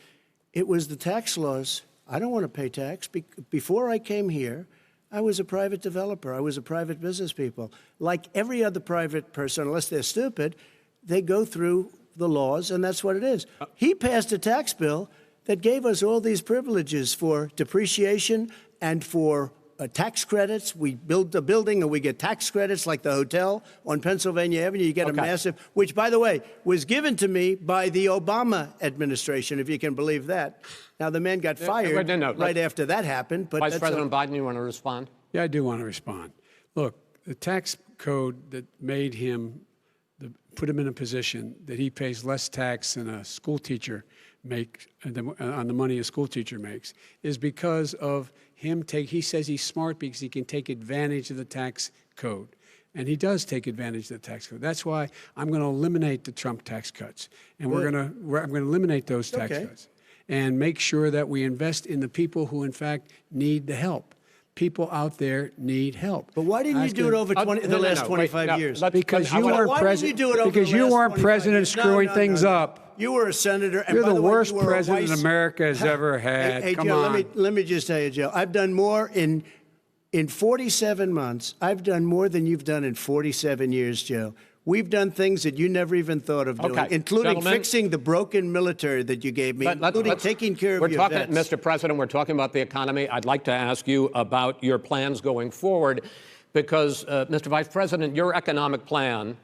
it was the tax laws. I don't want to pay tax. Before I came here, I was a private developer. I was a private business people. Like every other private person, unless they're stupid, they go through the laws, and that's what it is. He passed a tax bill that gave us all these privileges for depreciation and for tax credits. We build a building and we get tax credits, like the hotel on Pennsylvania Avenue. You get a massive, which, by the way, was given to me by the Obama administration, if you can believe that. Now, the man got fired right after that happened. But Vice President Biden, you want to respond? Yeah, I do want to respond. Look, the tax code that made him put him in a position that he pays less tax than a school teacher makes on the money a school teacher makes is because of him he says he's smart because he can take advantage of the tax code. And he does take advantage of the tax code. That's why I'm going to eliminate the Trump tax cuts. And I'm going to eliminate those tax cuts. and make sure that we invest in the people who, in fact, need the help. People out there need help. But why didn't you do it over the last 25 years? Because you weren't president. Because you weren't president screwing things up. You were a senator. And You're by the way, worst you were president America has ever had. Hey, Come Joe, on. let me just tell you, Joe. I've done more in 47 months. I've done more than you've done in 47 years, Joe. We've done things that you never even thought of doing, including fixing the broken military that you gave me, including taking care of your vets. Mr. President, we're talking about the economy. I'd like to ask you about your plans going forward because, Mr. Vice President, your economic plan,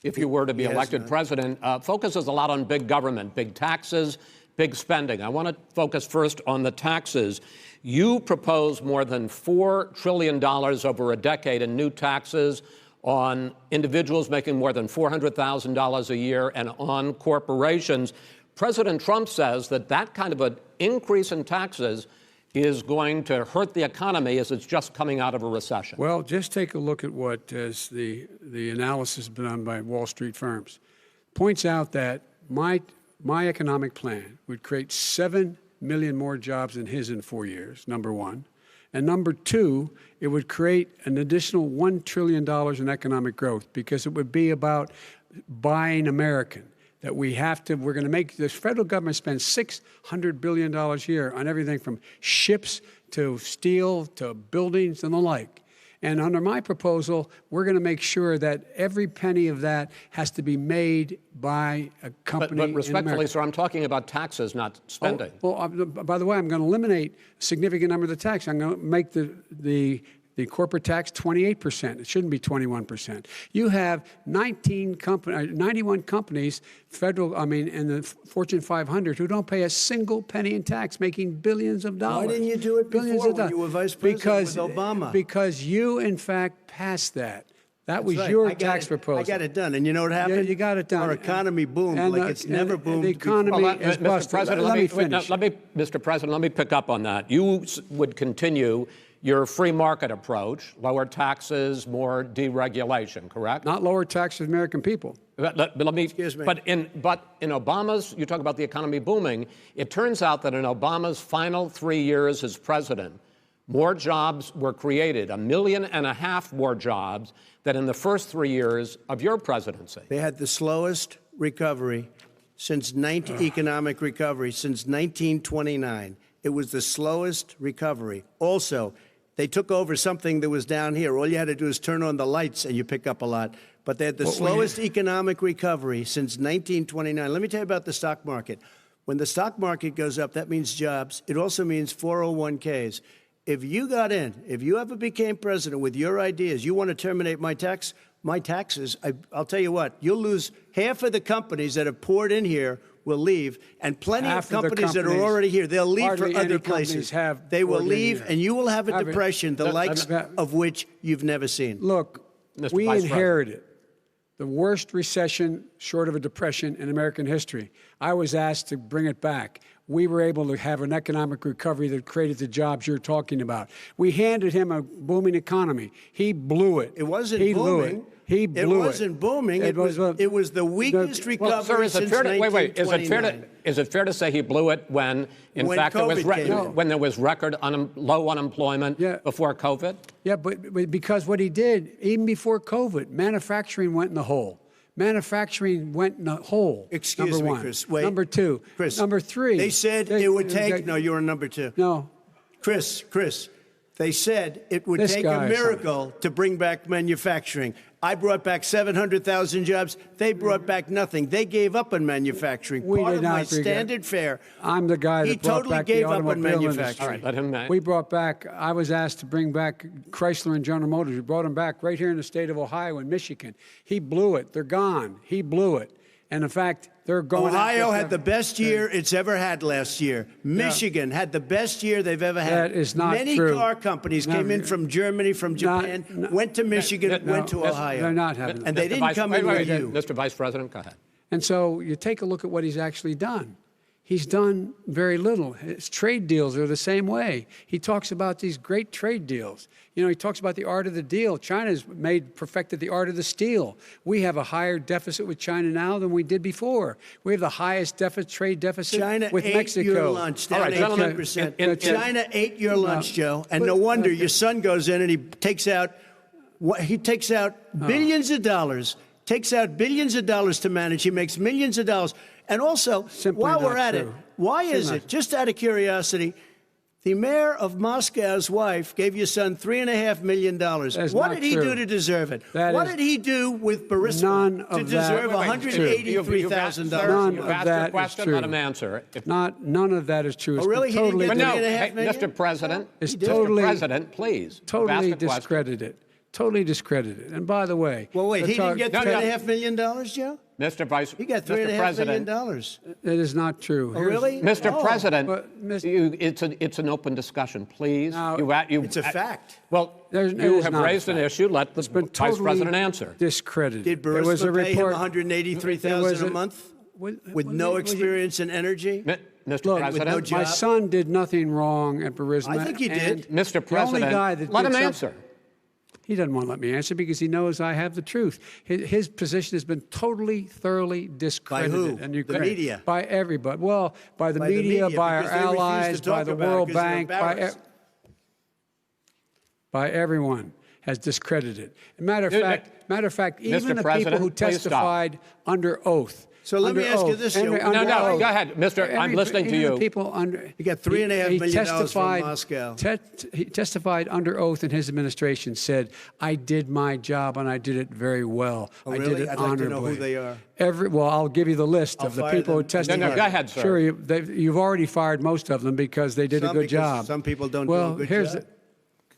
if you were to be elected president, focuses a lot on big government, big taxes, big spending. I want to focus first on the taxes. You propose more than $4 trillion over a decade in new taxes on individuals making more than $400,000 a year and on corporations. President Trump says that that kind of an increase in taxes is going to hurt the economy as it's just coming out of a recession. Well, just take a look at what is the analysis done by Wall Street firms. Points out that my economic plan would create 7 million more jobs than his in 4 years, number one. And number two, it would create an additional $1 trillion in economic growth because it would be about buying American. That we're going to make the federal government spend $600 billion a year on everything from ships to steel to buildings and the like. And under my proposal, we're going to make sure that every penny of that has to be made by a company. But respectfully, sir, I'm talking about taxes, not spending. By the way, I'm going to eliminate a significant number of the tax. I'm going to make the corporate tax 28%. It shouldn't be 21%. You have 91 companies, in the Fortune 500 who don't pay a single penny in tax, making billions of dollars. Why didn't you do it before when you were vice president with Obama? Because you, in fact, passed that. That was your tax proposal. I got it done. And you know what happened? Yeah, you got it done. Our economy boomed like it's never boomed The economy is busted. Let me finish. Mr. President, let me pick up on that. You would continue your free market approach, lower taxes, more deregulation, correct? Not lower taxes for the American people. Excuse me. But in Obama's, you talk about the economy booming, it turns out that in Obama's final 3 years as president, more jobs were created, 1.5 million more jobs than in the first 3 years of your presidency. They had the slowest recovery economic recovery since 1929. It was the slowest recovery. Also, they took over something that was down here. All you had to do is turn on the lights and you pick up a lot. But they had the slowest economic recovery since 1929. Let me tell you about the stock market. When the stock market goes up, that means jobs. It also means 401ks. If you got in, if you ever became president with your ideas, you want to terminate my taxes, I'll tell you what, you'll lose half of the companies that have poured in here will leave, and plenty of companies that are already here, they'll leave for other places. They will leave, and you will have a depression, the likes of which you've never seen. Look, we inherited the worst recession short of a depression in American history. I was asked to bring it back. We were able to have an economic recovery that created the jobs you're talking about. We handed him a booming economy. He blew it. It wasn't booming. He blew it. It wasn't booming. It was the weakest recovery since 1929. Is it fair to say he blew it when there was record low unemployment before COVID? Yeah, but because what he did, even before COVID, manufacturing went in the hole. Manufacturing went in the hole. Excuse me, Chris. Wait. Number two. Chris. Number three. They said it would take. No, you're on number two. No. Chris. They said it would take a miracle to bring back manufacturing. I brought back 700,000 jobs. They brought back nothing. They gave up on manufacturing. Part of my standard fare. I'm the guy that brought back the automobile industry. All right, let him. We brought back. I was asked to bring back Chrysler and General Motors. We brought them back right here in the state of Ohio and Michigan. He blew it. They're gone. He blew it. And in fact, they're going. Ohio had the best year it's ever had last year. Michigan had the best year they've ever had. That is not Many true. car companies came in from Germany, from Japan, went to Michigan, went to Ohio. They're not having. And they didn't come in with you. Mr. Vice President, go ahead. And so you take a look at what he's actually done. He's done very little. His trade deals are the same way. He talks about these great trade deals. You know, he talks about the art of the deal. China's perfected the art of the steal. We have a higher deficit with China now than we did before. We have the highest trade deficit China with ate Mexico. your lunch, down All right, gentlemen, 18%. China ate your lunch, Joe, and no wonder your son goes in and he takes out billions of dollars. Takes out billions of dollars to manage. He makes millions of dollars. And also, while we're at it, why is it, just out of curiosity, the mayor of Moscow's wife gave your son $3.5 million. What did he do to deserve it? What did he do with Burisma to deserve $183,000? None of that is true. Let him answer. None of that is true. Oh, really? He didn't get $3.5 million? Mr. President, Mr. President, please. Totally discredited. Totally discredited. And by the way, well, wait, he didn't get $3.5 million, Joe? Mr. Vice, he got $3.5 million. That is not true. Oh, really? Mr. President, it's an open discussion, please. Now, it's a fact. Well, you have raised an issue. Let the Vice President answer. Discredited. Did Burisma pay him $183,000 a month with no experience in energy? Mr. President, my son did nothing wrong at Burisma. I think he did. Mr. President, let him answer. He doesn't want to let me answer because he knows I have the truth. His position has been totally, thoroughly discredited. By who? And the media? By everybody. Well, by the media, by our allies, by the World Bank, by everyone has discredited. Matter of fact, even the people who testified under oath. So let me ask you this, Joe. No, go ahead, Mr. I'm listening to you. He got $3.5 million from Moscow. He testified under oath in his administration, said, I did my job and I did it very well. Oh, I really? did it I'd honorably. like to know who they are. Well, I'll give you the list of the people who testified. No, go ahead, sir. Sure, you've already fired most of them because they did a good job. Some people don't do a good job.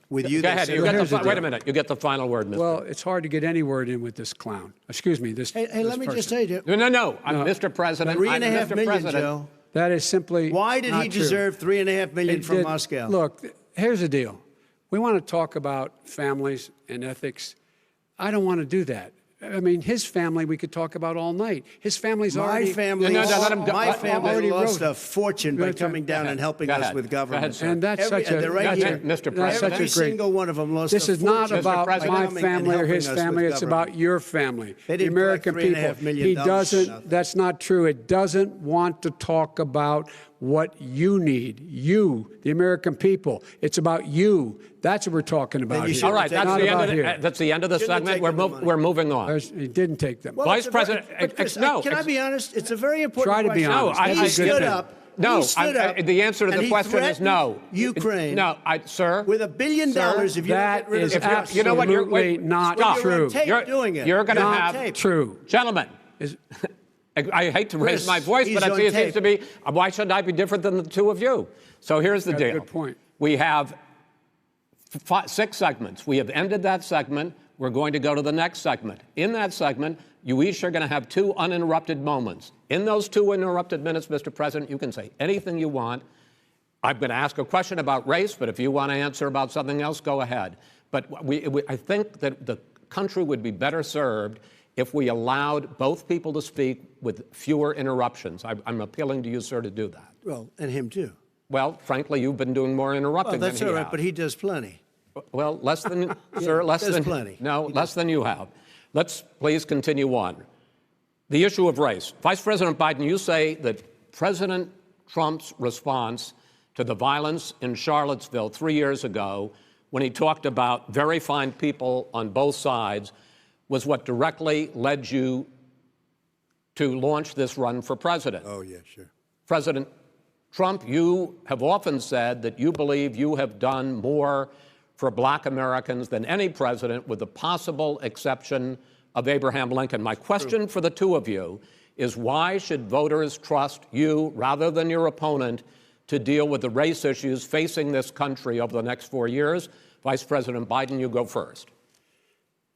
With you, go ahead. Wait a minute. You get the final word, Mr. Well, it's hard to get any word in with this clown. Excuse me. Hey, let me just say, Joe. No. Mr. President. $3.5 million, Joe. That is simply Why did he deserve $3.5 million from Moscow? Look, here's the deal. We want to talk about families and ethics. I don't want to do that. I mean, his family we could talk about all night. His family's already... My family lost a fortune by coming down and helping us with government. And that's such a... Mr. President. Every single one of them lost a fortune. This is not about my family or his family. It's about your family, the American people. He doesn't... That's not true. It doesn't want to talk about what you need, you, the American people. It's about you. That's what we're talking about here. All right, that's the end of the segment. We're moving on. He didn't take them. Well, Vice President, no. Can I be honest? It's a very important question. Try to be honest. He stood up. No, the answer to the question is no. Ukraine. No, sir. With $1 billion, if you that get rid is of absolutely not true. You're going to have true. Gentlemen. I hate to raise my voice, but it seems to be, why shouldn't I be different than the two of you? So here's the deal. Good point. We have 6 segments. We have ended that segment. We're going to go to the next segment. In that segment, you each are going to have 2 uninterrupted moments. In those 2 uninterrupted minutes, Mr. President, you can say anything you want. I'm going to ask a question about race, but if you want to answer about something else, go ahead. But I think that the country would be better served if we allowed both people to speak with fewer interruptions. I'm appealing to you, sir, to do that. Well, and him too. Well, frankly, you've been doing more interrupting than he has. That's all right, but he does plenty. Well, less than, sir, less than plenty. No, less than you have. Let's please continue on. The issue of race. Vice President Biden, you say that President Trump's response to the violence in Charlottesville 3 years ago, when he talked about very fine people on both sides, was what directly led you to launch this run for president. Oh, yeah, sure. President Trump, you have often said that you believe you have done more for black Americans than any president, with the possible exception of Abraham Lincoln. My question for the two of you is, why should voters trust you rather than your opponent to deal with the race issues facing this country over the next 4 years? Vice President Biden, you go first.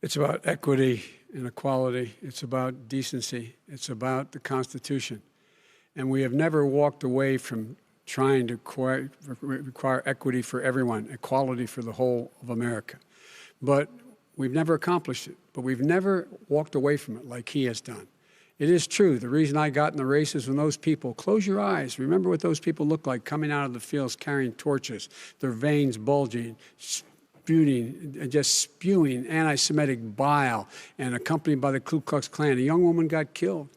It's about equity and equality. It's about decency. It's about the Constitution. And we have never walked away from trying to require equity for everyone, equality for the whole of America. But we've never accomplished it. But we've never walked away from it like he has done. It is true. The reason I got in the race is when those people, close your eyes, remember what those people looked like coming out of the fields carrying torches, their veins bulging, just spewing anti-Semitic bile, and accompanied by the Ku Klux Klan. A young woman got killed.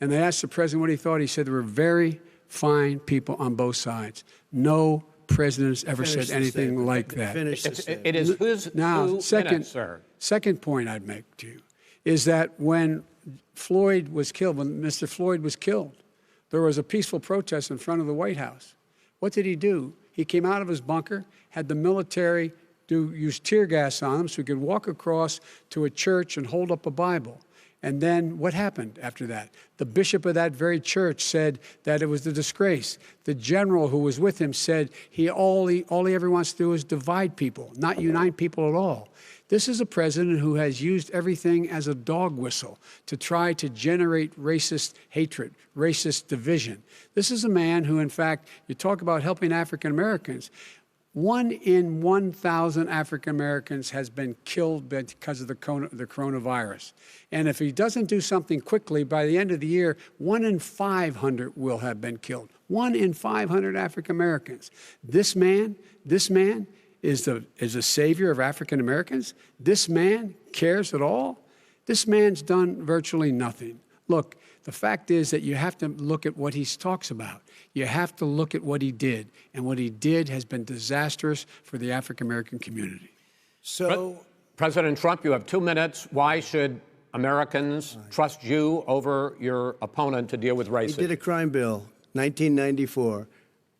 And they asked the president what he thought. He said there were very fine people on both sides. No president's ever said anything like that. It is whose now, 2 minutes, sir. Second point I'd make to you is that when Floyd was killed, when Mr. Floyd was killed, there was a peaceful protest in front of the White House. What did he do? He came out of his bunker, had the military use tear gas on him so he could walk across to a church and hold up a Bible. And then what happened after that? The bishop of that very church said that it was a disgrace. The general who was with him said all he ever wants to do is divide people, not unite people at all. This is a president who has used everything as a dog whistle to try to generate racist hatred, racist division. This is a man who, in fact, you talk about helping African Americans. 1 in 1,000 African Americans has been killed because of the coronavirus. And if he doesn't do something quickly, by the end of the year, 1 in 500 will have been killed. 1 in 500 African Americans. This man is a savior of African Americans. This man cares at all. This man's done virtually nothing. Look, the fact is that you have to look at what he talks about. You have to look at what he did. And what he did has been disastrous for the African American community. So, President Trump, you have 2 minutes. Why should Americans trust you over your opponent to deal with racism? he did a crime bill, 1994,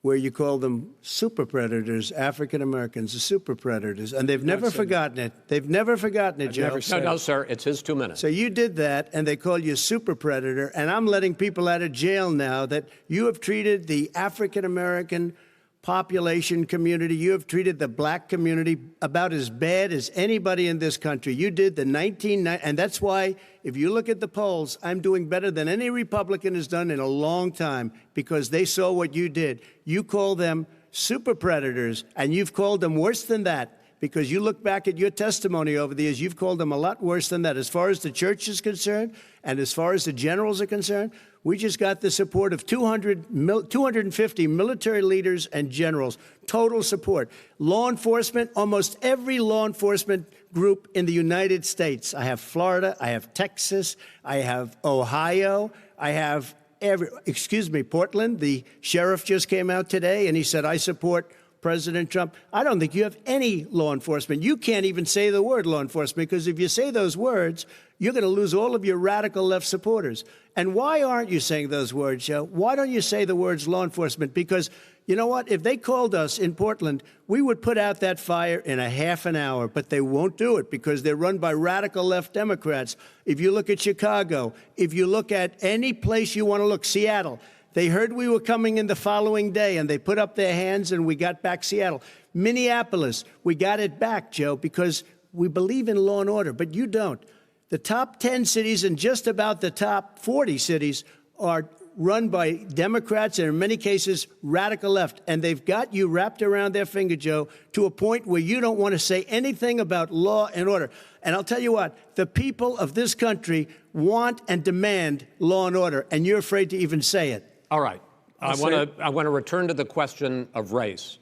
where you call them super predators, African Americans, the super predators, and they've never forgotten it. They've never forgotten it, Joe. No, sir, it's his 2 minutes. So you did that, and they call you a super predator, and I'm letting people out of jail now that you have treated the African American population community, you have treated the black community about as bad as anybody in this country. You did the 1990, and that's why, if you look at the polls, I'm doing better than any Republican has done in a long time, because they saw what you did. You call them super predators, and you've called them worse than that, because you look back at your testimony over the years, you've called them a lot worse than that. As far as the church is concerned, and as far as the generals are concerned, we just got the support of 250 military leaders and generals, total support. Law enforcement, almost every law enforcement group in the United States. I have Florida, I have Texas, I have Ohio, I have Portland. The sheriff just came out today and he said, I support President Trump. I don't think you have any law enforcement. You can't even say the word law enforcement, because if you say those words, you're going to lose all of your radical left supporters. And why aren't you saying those words, Joe? Why don't you say the words law enforcement? Because you know what? If they called us in Portland, we would put out that fire in a half an hour, but they won't do it because they're run by radical left Democrats. If you look at Chicago, if you look at any place you want to look, Seattle, they heard we were coming in the following day, and they put up their hands, and we got back Seattle. Minneapolis, we got it back, Joe, because we believe in law and order, but you don't. The top 10 cities and just about the top 40 cities are run by Democrats and, in many cases, radical left. And they've got you wrapped around their finger, Joe, to a point where you don't want to say anything about law and order. And I'll tell you what, the people of this country want and demand law and order, and you're afraid to even say it. All right. I want to return to the question of race.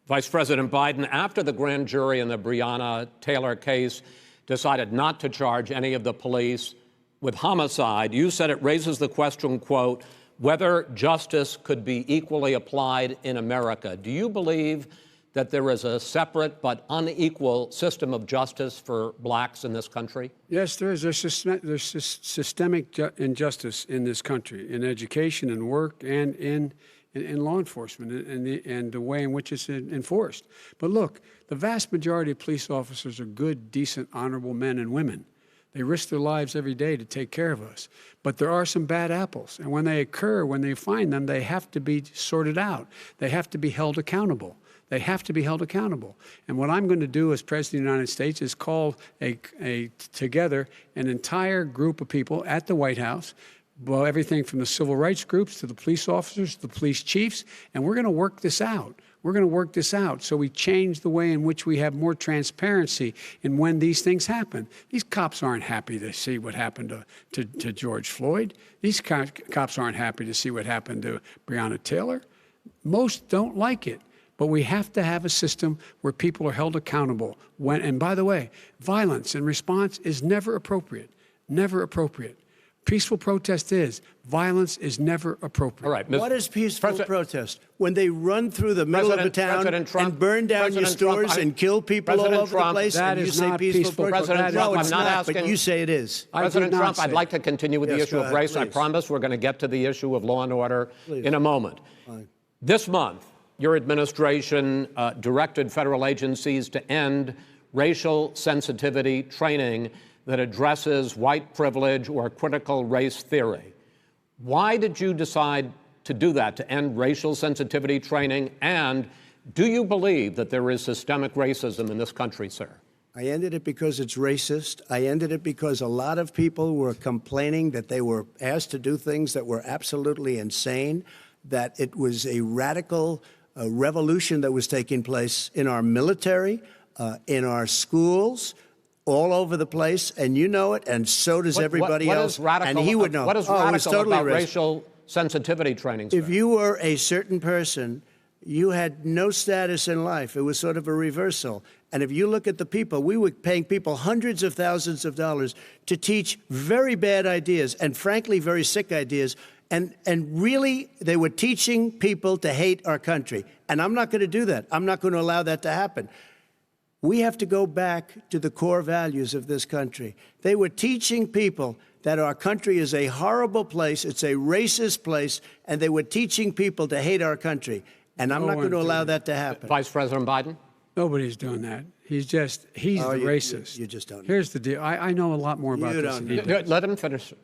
Vice President Biden, after the grand jury in the Breonna Taylor case decided not to charge any of the police with homicide, you said it raises the question, quote, whether justice could be equally applied in America. Do you believe that there is a separate but unequal system of justice for blacks in this country? Yes, there is. There's systemic injustice in this country, in education and work and in law enforcement and the way in which it's enforced. But look, the vast majority of police officers are good, decent, honorable men and women. They risk their lives every day to take care of us. But there are some bad apples. And when they occur, when they find them, they have to be sorted out. They have to be held accountable. They have to be held accountable. And what I'm going to do as President of the United States is call together an entire group of people at the White House, well, everything from the civil rights groups to the police officers, to the police chiefs, and we're going to work this out. We're going to work this out. So we change the way in which we have more transparency in when these things happen. These cops aren't happy to see what happened to George Floyd. These cops aren't happy to see what happened to Breonna Taylor. Most don't like it. But we have to have a system where people are held accountable. And by the way, violence in response is never appropriate. Never appropriate. Peaceful protest is. Violence is never appropriate. All right. What is peaceful protest? When they run through the middle of the town and burn down your stores and kill people all over the place, that and you is say not peaceful protest? President Trump, No, it's I'm not not, asking. but you say it is. President Trump, I'd like to continue with the issue of race. I promise we're going to get to the issue of law and order in a moment. Fine. This month, your administration directed federal agencies to end racial sensitivity training that addresses white privilege or critical race theory. Why did you decide to do that, to end racial sensitivity training? And do you believe that there is systemic racism in this country, sir? I ended it because it's racist. I ended it because a lot of people were complaining that they were asked to do things that were absolutely insane, that it was a radical revolution that was taking place in our military, in our schools, all over the place, and you know it, and so does everybody else. And he would know. What is radical about racial sensitivity training, sir? If you were a certain person, you had no status in life. It was sort of a reversal. And if you look at the people, we were paying people hundreds of thousands of dollars to teach very bad ideas and, frankly, very sick ideas. And really, they were teaching people to hate our country. And I'm not going to do that. I'm not going to allow that to happen. We have to go back to the core values of this country. They were teaching people that our country is a horrible place, it's a racist place, and they were teaching people to hate our country. And I'm not going to allow that to happen. Vice President Biden? Nobody's doing that. He's the racist. You just don't know. Here's the deal. I know a lot more about this than he does. Let him finish.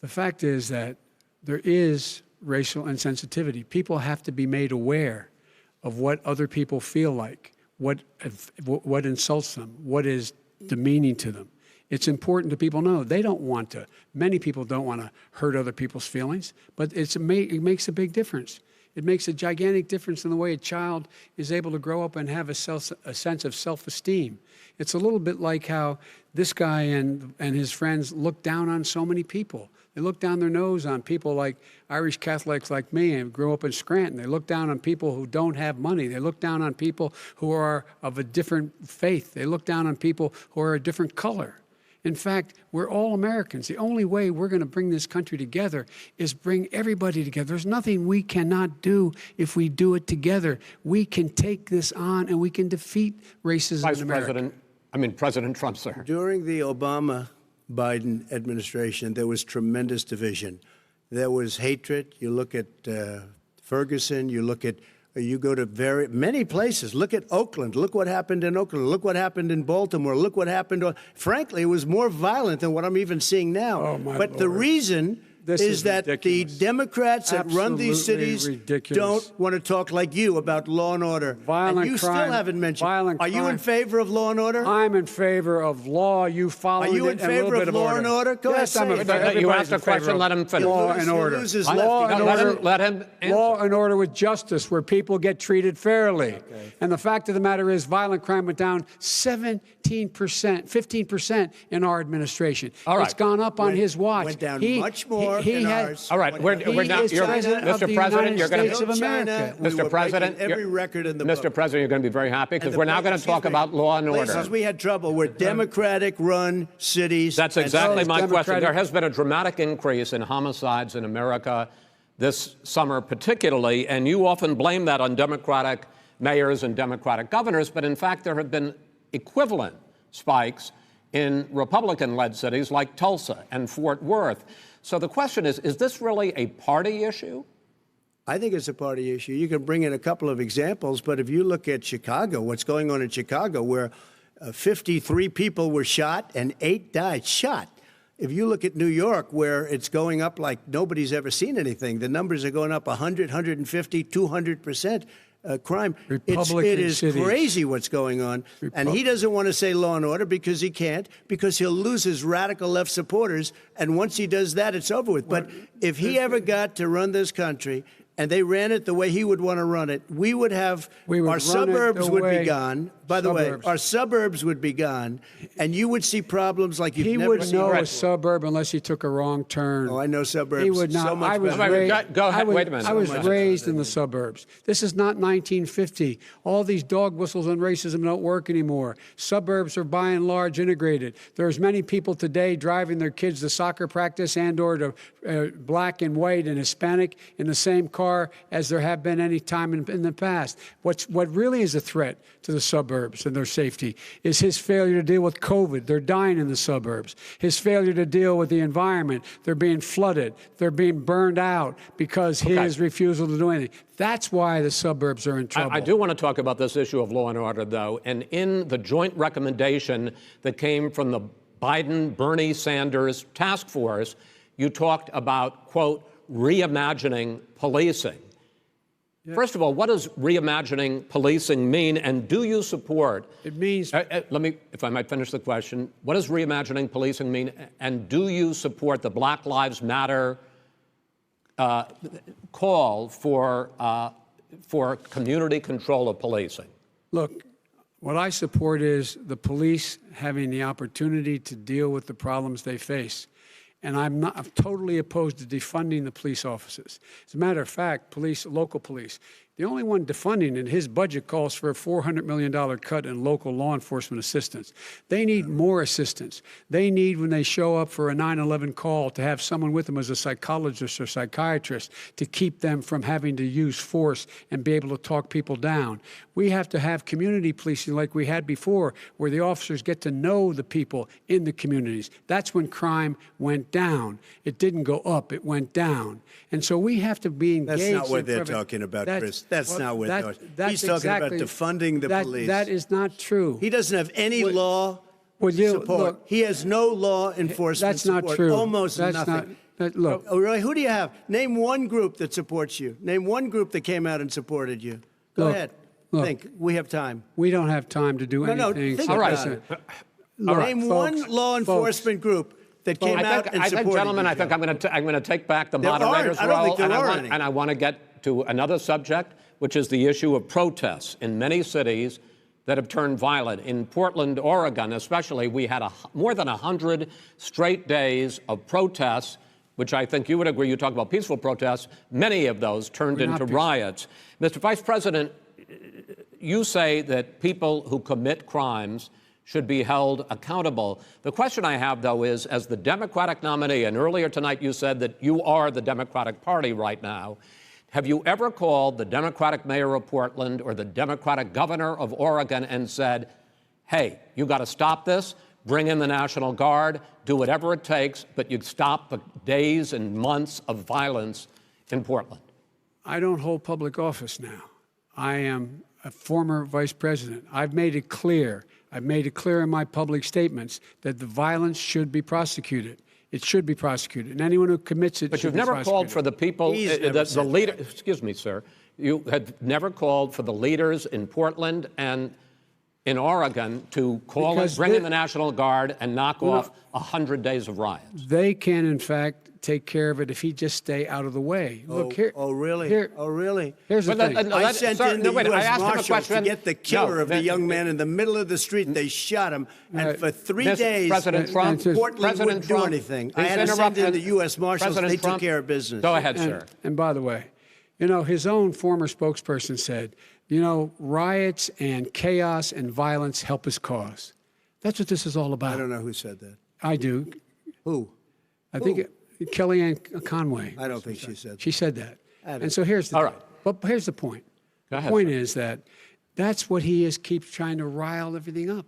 The fact is that there is racial insensitivity. People have to be made aware of what other people feel like, what insults them, what is demeaning to them. It's important to people know they don't want to. Many people don't want to hurt other people's feelings, but it makes a big difference. It makes a gigantic difference in the way a child is able to grow up and have a sense of self-esteem. It's a little bit like how this guy and his friends look down on so many people. They look down their nose on people like Irish Catholics like me and grew up in Scranton. They look down on people who don't have money. They look down on people who are of a different faith. They look down on people who are a different color. In fact, we're all Americans. The only way we're going to bring this country together is bring everybody together. There's nothing we cannot do if we do it together. We can take this on and we can defeat racism in America. President Trump, sir. During the Obama-Biden administration, there was tremendous division. There was hatred. You look at Ferguson, you go to many places. Look at Oakland. Look what happened in Oakland. Look what happened in Baltimore. Look what happened. Frankly, it was more violent than what I'm even seeing now. Oh, my but Lord. The reason is that ridiculous. the Democrats that run these cities ridiculous. don't want to talk like you about law and order. Violent and you crime, still haven't mentioned. violent Are you crime. in favor of law and order? I'm in favor of law. You following Are you in it and a little favor bit of law and order? Go yes, ahead, I'm say in it. favor. You Everybody's asked a in favor question, of let him finish. Law and He order. loses Law left. and order. Let him answer. Law and order with justice, where people get treated fairly. Okay. And the fact of the matter is, violent crime went down 17%, 15% in our administration. All right. It's gone up on his watch. Went down much more he in had, ours. All right, we're now. is president of the United States of America. Mr. President, every record in the Mr. book. President, you're going to be very happy because we're now going to talk about law and order. Places we had trouble were Democratic-run cities. That's exactly my question. Democratic. There has been a dramatic increase in homicides in America this summer particularly, and you often blame that on Democratic mayors and Democratic governors, but in fact there have been equivalent spikes in Republican-led cities like Tulsa and Fort Worth. So the question is this really a party issue? I think it's a party issue. You can bring in a couple of examples, but if you look at Chicago, what's going on in Chicago, where 53 people were shot and 8 died, shot. If you look at New York, where it's going up like nobody's ever seen anything, the numbers are going up 100, 150, 200%. Crime. It is crazy what's going on. And he doesn't want to say law and order because he can't, because he'll lose his radical left supporters. And once he does that, it's over with. But if he ever got to run this country and they ran it the way he would want to run it, we would have our suburbs would be gone. By the way, our suburbs would be gone, and you would see problems like you've never seen. He would know a suburb unless he took a wrong turn. Oh, I know suburbs. He would not. So much Go ahead. Wait a minute. I was raised in the suburbs. This is not 1950. All these dog whistles on racism don't work anymore. Suburbs are by and large integrated. There's many people today driving their kids to soccer practice and or to black and white and Hispanic in the same car as there have been any time in the past. What really is a threat to the suburbs and their safety is his failure to deal with COVID. They're dying in the suburbs. His failure to deal with the environment. They're being flooded. They're being burned out because his refusal to do anything. That's why the suburbs are in trouble. I do want to talk about this issue of law and order, though. And in the joint recommendation that came from the Biden-Bernie Sanders task force, you talked about, quote, reimagining policing. Yeah. First of all, what does reimagining policing mean, and do you support? It means. Let me, if I might finish the question. What does reimagining policing mean, and do you support the Black Lives Matter call for community control of policing? Look, what I support is the police having the opportunity to deal with the problems they face. And I'm totally opposed to defunding the police officers. As a matter of fact, local police, the only one defunding in his budget calls for a $400 million cut in local law enforcement assistance. They need more assistance. They need, when they show up for a 9/11 call, to have someone with them as a psychologist or psychiatrist to keep them from having to use force and be able to talk people down. We have to have community policing like we had before, where the officers get to know the people in the communities. That's when crime went down. It didn't go up, it went down. And so we have to be engaged. That's not what they're talking about, Chris. That's not what he's talking about, defunding the police. That is not true. He doesn't have any law support. Look, he has no law enforcement that's not support. True. Almost that's nothing. Look. Oh, really? Who do you have? Name one group that supports you. Name one group that came out and supported you. Go ahead. Think. We have time. We don't have time to do anything. Think all right. about it. Name one law enforcement group that came out and supported you. Gentlemen, I think I'm going to take back the moderator's role, and I want to get to another subject, which is the issue of protests in many cities that have turned violent. In Portland, Oregon, especially, we had more than 100 straight days of protests, which I think you would agree. You talk about peaceful protests. Many of those turned into riots. Mr. Vice President, you say that people who commit crimes should be held accountable. The question I have, though, is, as the Democratic nominee, and earlier tonight you said that you are the Democratic Party right now, have you ever called the Democratic mayor of Portland or the Democratic governor of Oregon and said, hey, you got to stop this, bring in the National Guard, do whatever it takes, but you stop the days and months of violence in Portland? I don't hold public office now. I am a former vice president. I've made it clear in my public statements that the violence should be prosecuted. It should be prosecuted, and anyone who commits it. But you've never called for the people, the leader. Excuse me, sir. You had never called for the leaders in Portland and in Oregon to call and bring in the National Guard and knock off 100 days of riots. They can, in fact, take care of it if he just stay out of the way. Look here. Oh, really? Really? Here's the thing. I sent in the U.S. Marshals to get the killer of the young man in the middle of the street. They shot him, and for 3 days, President Trump, Portland wouldn't do anything. I had to send in the U.S. Marshals. They took care of business. Go ahead, sir. And by the way, his own former spokesperson said, riots and chaos and violence help his cause. That's what this is all about. I don't know who said that. I do. Who? I think Kellyanne Conway. I don't think she said that. She said that. And so here's the But here's the point. Go ahead, the point is that's what he keeps trying to rile everything up.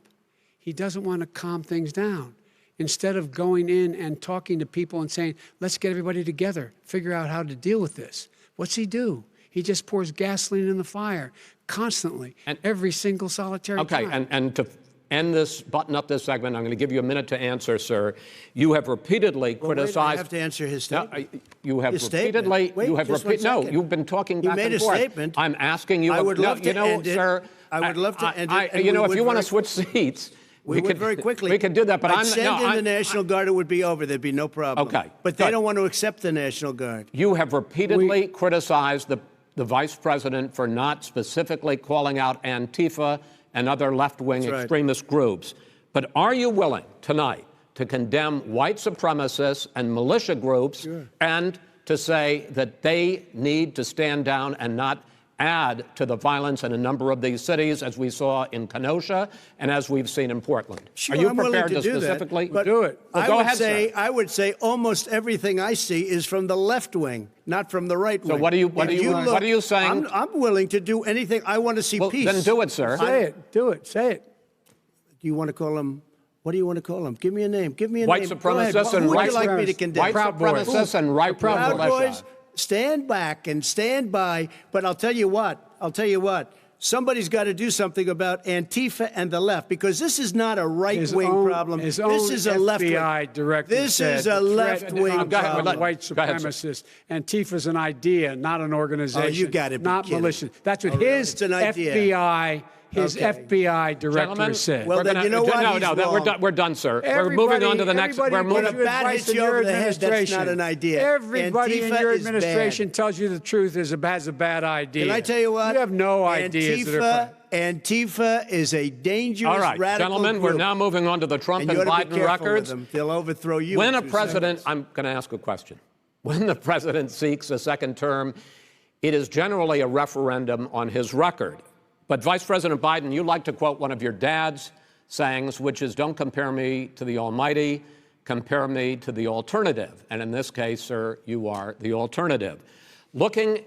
He doesn't want to calm things down. Instead of going in and talking to people and saying, let's get everybody together, figure out how to deal with this. What's he do? He just pours gasoline in the fire constantly, every single solitary time. Okay, and to end this, button up this segment, I'm going to give you a minute to answer, sir. You have repeatedly criticized. Wait, I have to answer his statement. No, you have his repeatedly. Wait, you have no, you've been talking back and forth. You made a statement. I'm asking you. I would love to end it. Sir. I would love to end it. If you want to switch seats. We would very quickly. We could do that, but I'd send in the National Guard, it would be over. There'd be no problem. Okay, But they good. don't want to accept the National Guard. You have repeatedly criticized the vice president for not specifically calling out Antifa and other left-wing extremist groups. But are you willing tonight to condemn white supremacists and militia groups and to say that they need to stand down and not add to the violence in a number of these cities, as we saw in Kenosha and as we've seen in Portland? Sure, are you I'm prepared willing to do specifically that, do it? Well, go ahead, sir. I would say almost everything I see is from the left wing, not from the right wing. So what are you saying? I'm willing to do anything. I want to see peace. Then do it, sir. Say it. Do it. Say it. Do you want to call them? What do you want to call them? Give me a name. Give me a White name. supremacists and Who would right you like me to condemn? White supremacists and right Proud militia. Boys, stand back and stand by. But I'll tell you what. Somebody's got to do something about Antifa and the left, because this is not a right-wing problem. This is a left-wing. FBI director This is a left-wing problem. White supremacists. Antifa's an idea, not an organization. Oh, you gotta be not kidding. militia. That's what his It's an idea. FBI director Gentlemen, said. Well, then you know what? We're done, sir. We're Everybody- moving on to the next. everybody We're gives moving. you bat advice hits in you your over the head, that's administration. not an idea. Everybody in Antifa your is administration bad. tells you the truth has a bad idea. Can I tell you what? You have no ideas that are Antifa is a dangerous, All right, radical gentlemen, group. we're now moving on to the Trump And and you ought to be Biden careful with records. them. They'll overthrow you. When in a 2 president, seconds. I'm going to ask a question. When the president seeks a second term, it is generally a referendum on his record. But Vice President Biden, you like to quote one of your dad's sayings, which is, don't compare me to the almighty, compare me to the alternative. And in this case, sir, you are the alternative. Looking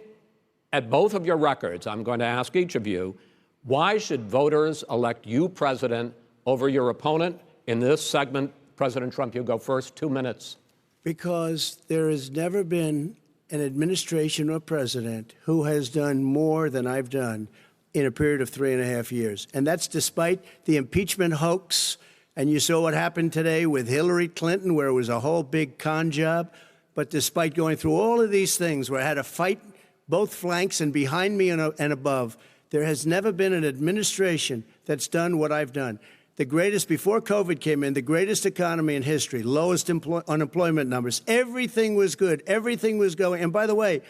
at both of your records, I'm going to ask each of you, why should voters elect you president over your opponent? In this segment, President Trump, you go first, 2 minutes. Because there has never been an administration or president who has done more than I've done in a period of 3.5 years. And that's despite the impeachment hoax. And you saw what happened today with Hillary Clinton, where it was a whole big con job. But despite going through all of these things, where I had to fight both flanks and behind me and above, there has never been an administration that's done what I've done. The greatest, before COVID came in, the greatest economy in history, lowest unemployment numbers. Everything was good. Everything was going. And by the way,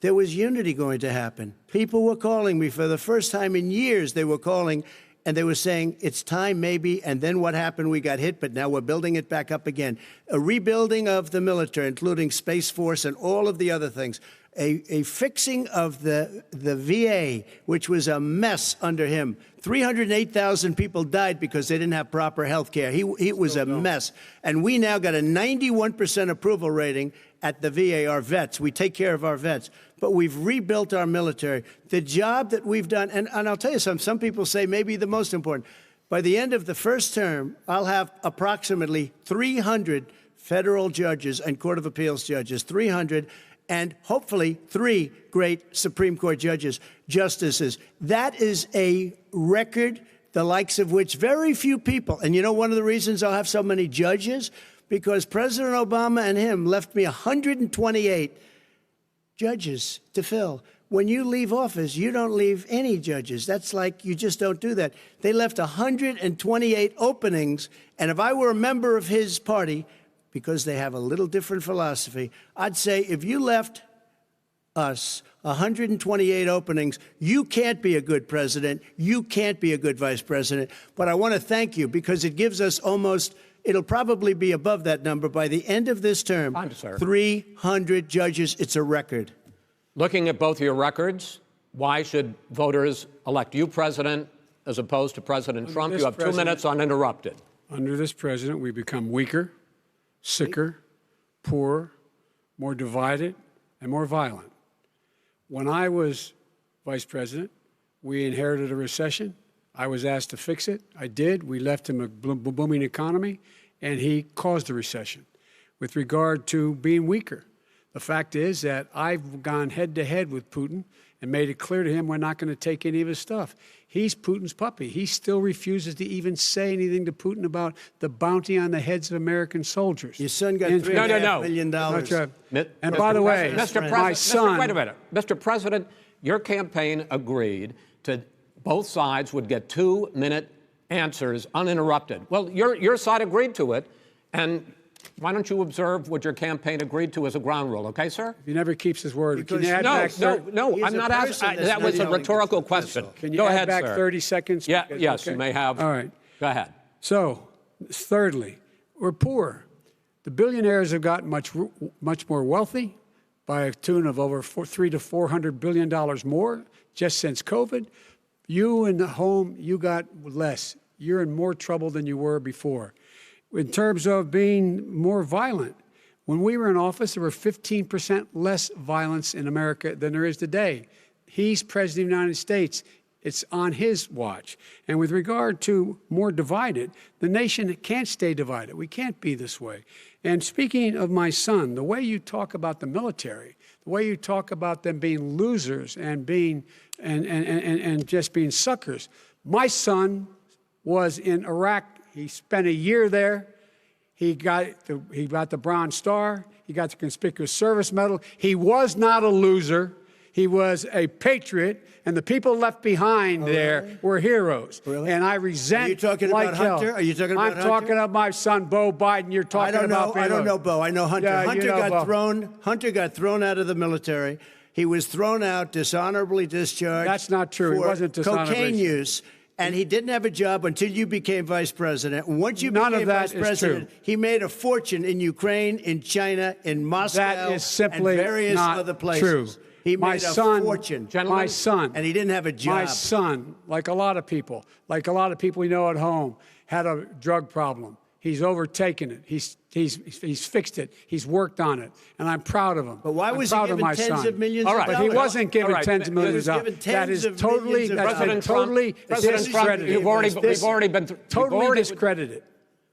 there was unity going to happen. People were calling me for the first time in years. They were calling and they were saying, it's time maybe. And then what happened? We got hit, but now we're building it back up again. A rebuilding of the military, including Space Force and all of the other things. A fixing of the VA, which was a mess under him. 308,000 people died because they didn't have proper health care. It was a mess. And we now got a 91% approval rating at the VA, our vets. We take care of our vets. But we've rebuilt our military. The job that we've done, and I'll tell you something, some people say maybe the most important. By the end of the first term, I'll have approximately 300 federal judges and Court of Appeals judges, 300, and hopefully 3 great Supreme Court justices. That is a record, the likes of which very few people, and you know one of the reasons I'll have so many judges? Because President Obama and him left me 128 judges to fill. When you leave office, you don't leave any judges. That's like, you just don't do that. They left 128 openings, and if I were a member of his party, because they have a little different philosophy, I'd say if you left us 128 openings, you can't be a good president, you can't be a good vice president. But I want to thank you, because it gives us almost, it'll probably be above that number by the end of this term. 300 judges. It's a record. Looking at both your records, why should voters elect you president as opposed to President Trump? You have 2 minutes uninterrupted. Under this president, we become weaker, sicker, poorer, more divided, and more violent. When I was vice president, we inherited a recession. I was asked to fix it. I did. We left him a booming economy, and he caused the recession. With regard to being weaker, the fact is that I've gone head-to-head with Putin and made it clear to him we're not going to take any of his stuff. He's Putin's puppy. He still refuses to even say anything to Putin about the bounty on the heads of American soldiers. Your son got $3.5 million. And by the way, my son... Wait a minute. Mr. President, your campaign agreed to both sides would get 2-minute answers uninterrupted. Well, your side agreed to it, and why don't you observe what your campaign agreed to as a ground rule, okay, sir? He never keeps his word. Because- Can you add No, back no, He's I'm a not person asking. that's That not was a yelling rhetorical at you, question. that's all. Can you Go add ahead, back sir. 30 seconds? Yeah, Because- yes, okay. you may have. All right. Go ahead. So, thirdly, we're poor. The billionaires have gotten much more wealthy by a tune of over $300 to $400 billion more just since COVID. You in the home, you got less. You're in more trouble than you were before. In terms of being more violent, when we were in office, there were 15% less violence in America than there is today. He's president of the United States. It's on his watch. And with regard to more divided, the nation can't stay divided. We can't be this way. And speaking of my son, the way you talk about the military, the way you talk about them being losers and being and just being suckers. My son was in Iraq. He spent a year there. He got the Bronze Star. He got the Conspicuous Service Medal. He was not a loser. He was a patriot, and the people left behind there were heroes. Really? And I resent. Are you talking like about hell. Hunter? Are you talking about I'm Hunter? talking about my son, Bo Biden. You're talking about. I don't know Bo. I know Hunter. Yeah, Hunter you know got Bo. thrown. Hunter got thrown out of the military. He was thrown out, dishonorably discharged. That's not true. He For wasn't dishonorably cocaine use. And he didn't have a job until you became vice president. And once you None became of that vice is president, true. he made a fortune in Ukraine, in China, in Moscow, That is simply and various not other places. true. He My made son, a fortune. my son, And he didn't have a job. My son, like a lot of people we know at home, had a drug problem. He's overtaken it. He's fixed it. He's worked on it, and I'm proud of him. But why I'm was he proud of given my tens son. of millions All of right. But dollars? he wasn't given All right. tens of millions of He was dollars. given That tens is of totally, millions of that's been dollars. totally President Trump, discredited. we've already been Totally discredited.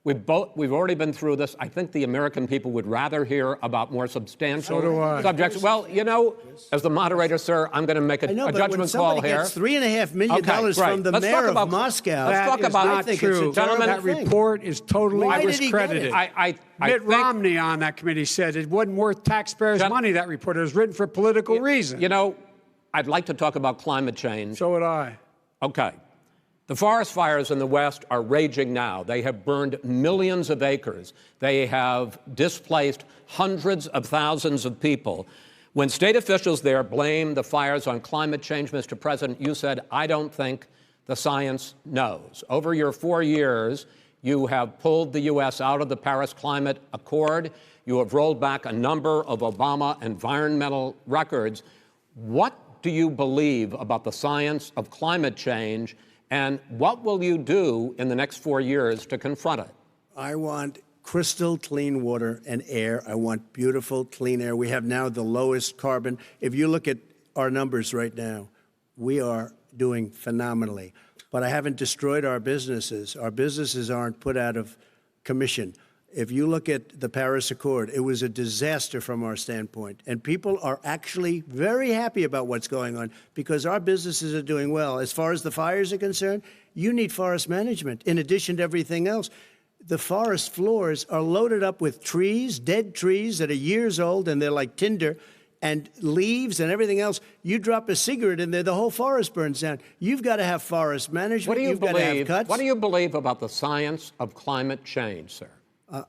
We've already been through this. I think the American people would rather hear about more substantial So do I. subjects. Well, you know, as the moderator, sir, I'm going to make I know, a but when judgment call somebody here. gets $3.5 million Okay, from right. the Let's mayor talk of about- Moscow, Let's talk That is about- not I think true. it's a terrible That thing. report is totally Why did he get discredited. it? I Mitt think, Romney on that committee said it wasn't worth taxpayers' money, that report. It was written for political reasons. you know, I'd like to talk about climate change. So would I. Okay. The forest fires in the West are raging now. They have burned millions of acres. They have displaced hundreds of thousands of people. When state officials there blame the fires on climate change, Mr. President, you said, I don't think the science knows. Over your 4 years, you have pulled the U.S. out of the Paris Climate Accord. You have rolled back a number of Obama environmental records. What do you believe about the science of climate change? And what will you do in the next 4 years to confront it? I want crystal clean water and air. I want beautiful, clean air. We have now the lowest carbon. If you look at our numbers right now, we are doing phenomenally. But I haven't destroyed our businesses. Our businesses aren't put out of commission. If you look at the Paris Accord, it was a disaster from our standpoint. And people are actually very happy about what's going on because our businesses are doing well. As far as the fires are concerned, you need forest management in addition to everything else. The forest floors are loaded up with trees, dead trees that are years old, and they're like tinder, and leaves and everything else. You drop a cigarette in there, the whole forest burns down. You've got to have forest management. What do you You've got to have believe? cuts. What do you believe about the science of climate change, sir?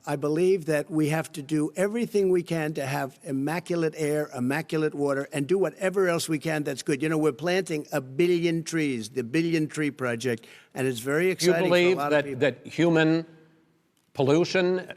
I believe that we have to do everything we can to have immaculate air, immaculate water, and do whatever else we can that's good. You know, we're planting 1 billion trees, the Billion Tree Project, and it's very Do exciting you believe for a lot of people. that human pollution,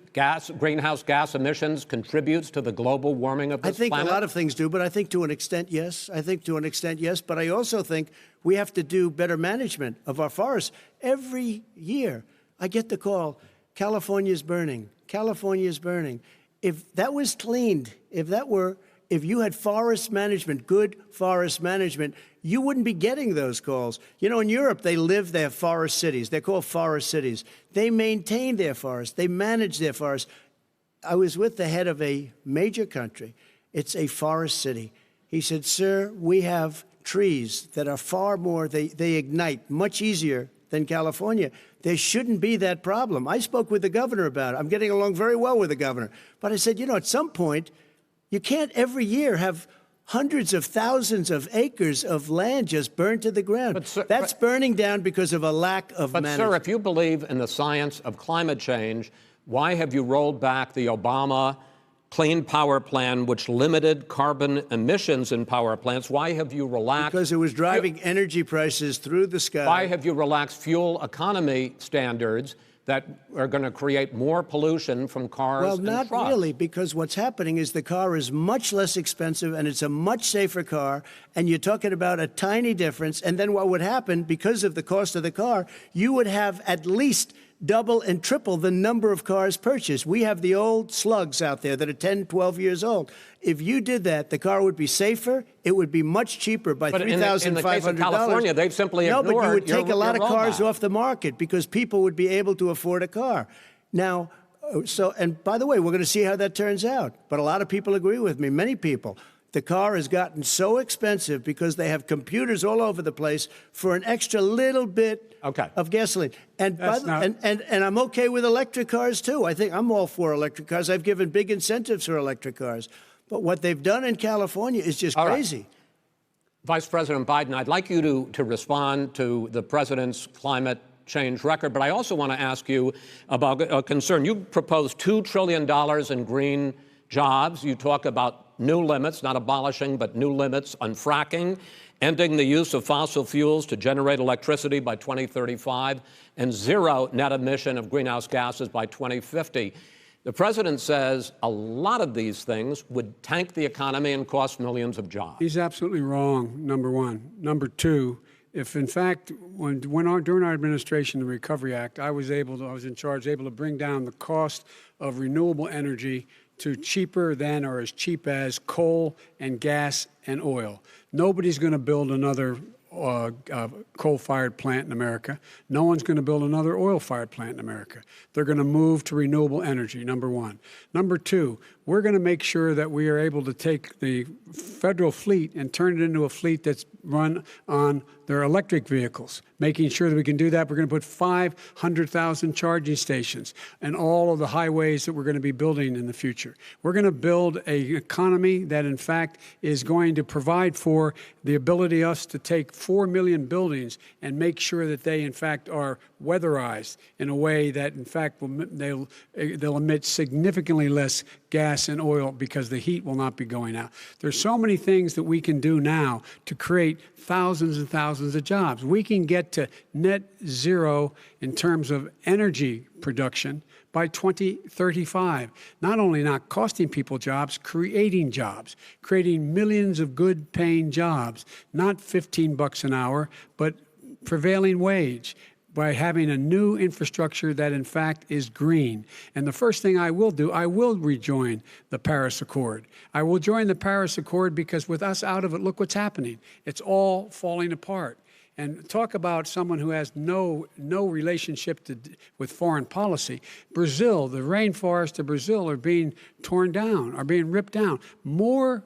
greenhouse gas emissions contributes to the global warming of I this think planet? a lot of things do, but I think to an extent, yes. I think to an extent, yes. But I also think we have to do better management of our forests. Every year, I get the call, California's burning. California's burning. If that was cleaned, if you had forest management, good forest management, you wouldn't be getting those calls. You know, in Europe, they have forest cities. They're called forest cities. They maintain their forests. They manage their forests. I was with the head of a major country. It's a forest city. He said, sir, we have trees that are far more, they ignite much easier than California. There shouldn't be that problem. I spoke with the governor about it. I'm getting along very well with the governor. But I said, you know, at some point, you can't every year have hundreds of thousands of acres of land just burned to the ground. But, sir, That's burning down because of a lack of But, management. sir, if you believe in the science of climate change, why have you rolled back the Obama Clean Power Plan, which limited carbon emissions in power plants? Why have you relaxed? Because it was driving energy prices through the sky. Why have you relaxed fuel economy standards that are going to create more pollution from cars Well, and not trucks? really, because what's happening is the car is much less expensive and it's a much safer car, and you're talking about a tiny difference. And then what would happen, because of the cost of the car, you would have at least double and triple the number of cars purchased. We have the old slugs out there that are 10, 12 years old. If you did that, the car would be safer. It would be much cheaper by $3,500. In the case of California, they've simply No, ignored but you would take a lot of cars rollback. off the market because people would be able to afford a car. Now, and by the way, we're going to see how that turns out. But a lot of people agree with me, many people. The car has gotten so expensive because they have computers all over the place for an extra little bit of gasoline. And, and I'm okay with electric cars, too. I think I'm all for electric cars. I've given big incentives for electric cars. But what they've done in California is just crazy. Right. Vice President Biden, I'd like you to respond to the president's climate change record, but I also want to ask you about a concern. You proposed $2 trillion in green jobs. You talk about new limits, not abolishing, but new limits on fracking, ending the use of fossil fuels to generate electricity by 2035, and zero net emission of greenhouse gases by 2050. The president says a lot of these things would tank the economy and cost millions of jobs. He's absolutely wrong, number one. Number two, if in fact, during our administration, the Recovery Act, I was in charge, able to bring down the cost of renewable energy to cheaper than or as cheap as coal and gas and oil. Nobody's going to build another coal-fired plant in America. No one's going to build another oil-fired plant in America. They're going to move to renewable energy, number one. Number two, we're going to make sure that we are able to take the federal fleet and turn it into a fleet that's run on their electric vehicles. Making sure that we can do that, we're going to put 500,000 charging stations and all of the highways that we're going to be building in the future. We're going to build an economy that, in fact, is going to provide for the ability of us to take 4 million buildings and make sure that they, in fact, are weatherized in a way that, in fact, they'll emit significantly less gas and oil because the heat will not be going out. There's so many things that we can do now to create thousands and thousands of jobs. We can get to net zero in terms of energy production by 2035. Not only not costing people jobs, creating millions of good paying jobs, not $15 an hour, but prevailing wage, by having a new infrastructure that, in fact, is green. And the first thing I will do, I will rejoin the Paris Accord. I will join the Paris Accord because with us out of it, look what's happening. It's all falling apart. And talk about someone who has no relationship with foreign policy. Brazil, the rainforests of Brazil are being torn down, are being ripped down. More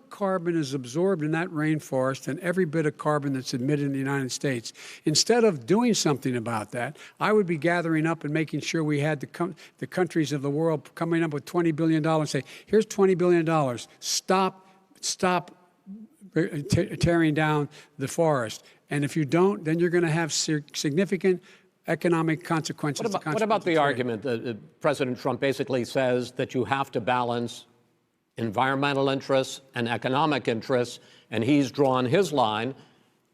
carbon is absorbed in that rainforest than every bit of carbon that's emitted in the United States. Instead of doing something about that, I would be gathering up and making sure we had the countries of the world coming up with $20 billion and say, here's $20 billion. Stop tearing down the forest. And if you don't, then you're going to have significant economic consequences. What about the argument that President Trump basically says that you have to balance environmental interests and economic interests, and he's drawn his line?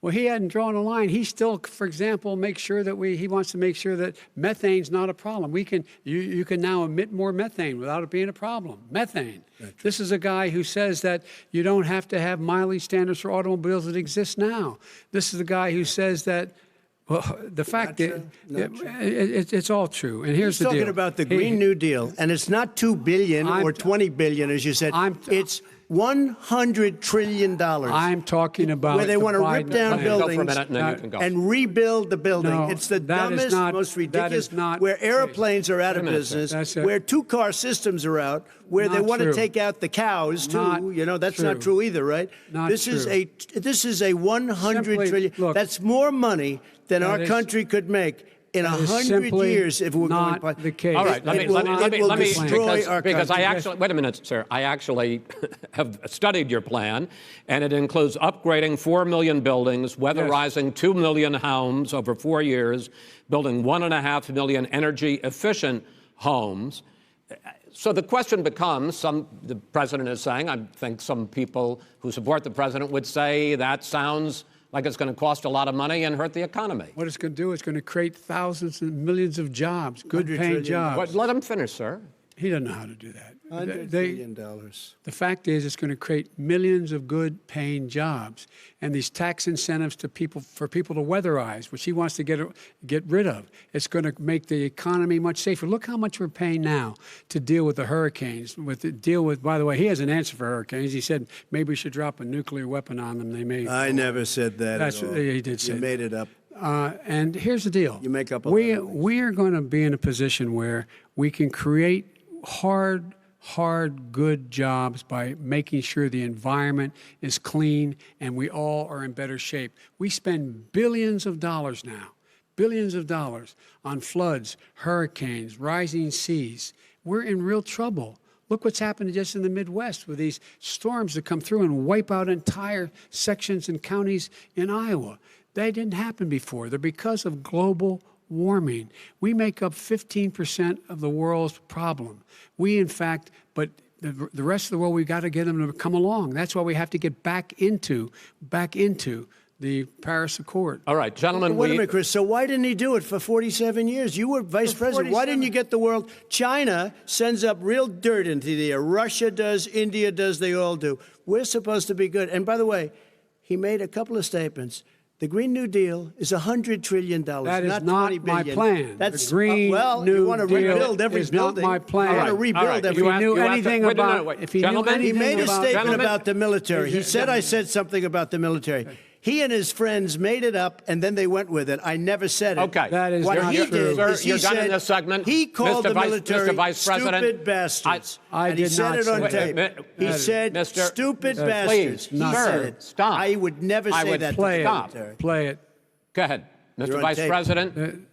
Well, he hadn't drawn a line. He still, for example, makes sure that he wants to make sure that methane's not a problem. You can now emit more methane without it being a problem. Methane. This is a guy who says that you don't have to have mileage standards for automobiles that exist now. This is the guy who says that, well, the fact that it's all true. And here's the deal. He's talking about the Green New Deal, and it's not $2 billion or $20 billion, as you said. It's $100 trillion. I'm talking about where they want to rip down buildings and rebuild the building. No, it's the dumbest, most ridiculous. Where airplanes are out of business, where two-car systems are out, where they want to take out the cows too. That's not true either, right? This is a $100 trillion. Look, that's more money than our country could make in That is 100 simply years, if we're not going the case. All right, It let me, will- let me, let it me, will let me, destroy our because I country. actually, wait a minute, sir. I actually have studied your plan, and it includes upgrading 4 million buildings, weatherizing 2 million homes over 4 years, building 1.5 million energy-efficient homes. So the question becomes, the president is saying, I think some people who support the president would say that sounds like it's going to cost a lot of money and hurt the economy. What it's going to do is going to create thousands and millions of jobs, good-paying jobs. But let him finish, sir. He doesn't know how to do that. $100 billion. The fact is, it's going to create millions of good-paying jobs, and these tax incentives to people for people to weatherize, which he wants to get rid of. It's going to make the economy much safer. Look how much we're paying now to deal with the hurricanes. By the way, he has an answer for hurricanes. He said maybe we should drop a nuclear weapon on them. They may. I never said that That's at all. he did say. You made it up. And here's the deal. You make up a lot of things. We are going to be in a position where we can create hard, good jobs by making sure the environment is clean and we all are in better shape. We spend billions of dollars now, on floods, hurricanes, rising seas. We're in real trouble. Look what's happened just in the Midwest with these storms that come through and wipe out entire sections and counties in Iowa. That didn't happen before. They're because of global warming. We make up 15% of the world's problem. We, in fact, but the rest of the world, we've got to get them to come along. That's why we have to get back into the Paris Accord. All right, gentlemen. Wait a minute, Chris. So why didn't he do it for 47 years? You were vice president. Why didn't you get the world? China sends up real dirt into the air. Russia does. India does. They all do. We're supposed to be good. And by the way, he made a couple of statements. The Green New Deal is $100 trillion, That is not not $20 my billion. plan. That's the Green well, New you want to Deal rebuild every is building. not my plan. You want to rebuild right. every. If he knew You have to- anything wait, no, about, no, wait. if he knew Gentlemen, He anything made a about, statement Gentlemen. about the military. He said I said something about the military. He and his friends made it up, and then they went with it. I never said it. Okay. That is what not he true. did Sir, is he you're done in said this segment. he called Mr. the Vice- military Mr. Vice President, stupid bastards. I and he did said not it on say tape. that. He said Mr. stupid Please, bastards. He not- said Sir, it. stop. I would never I say would that play to the it. military. Play it. Go ahead. You're Mr. on Vice tape. President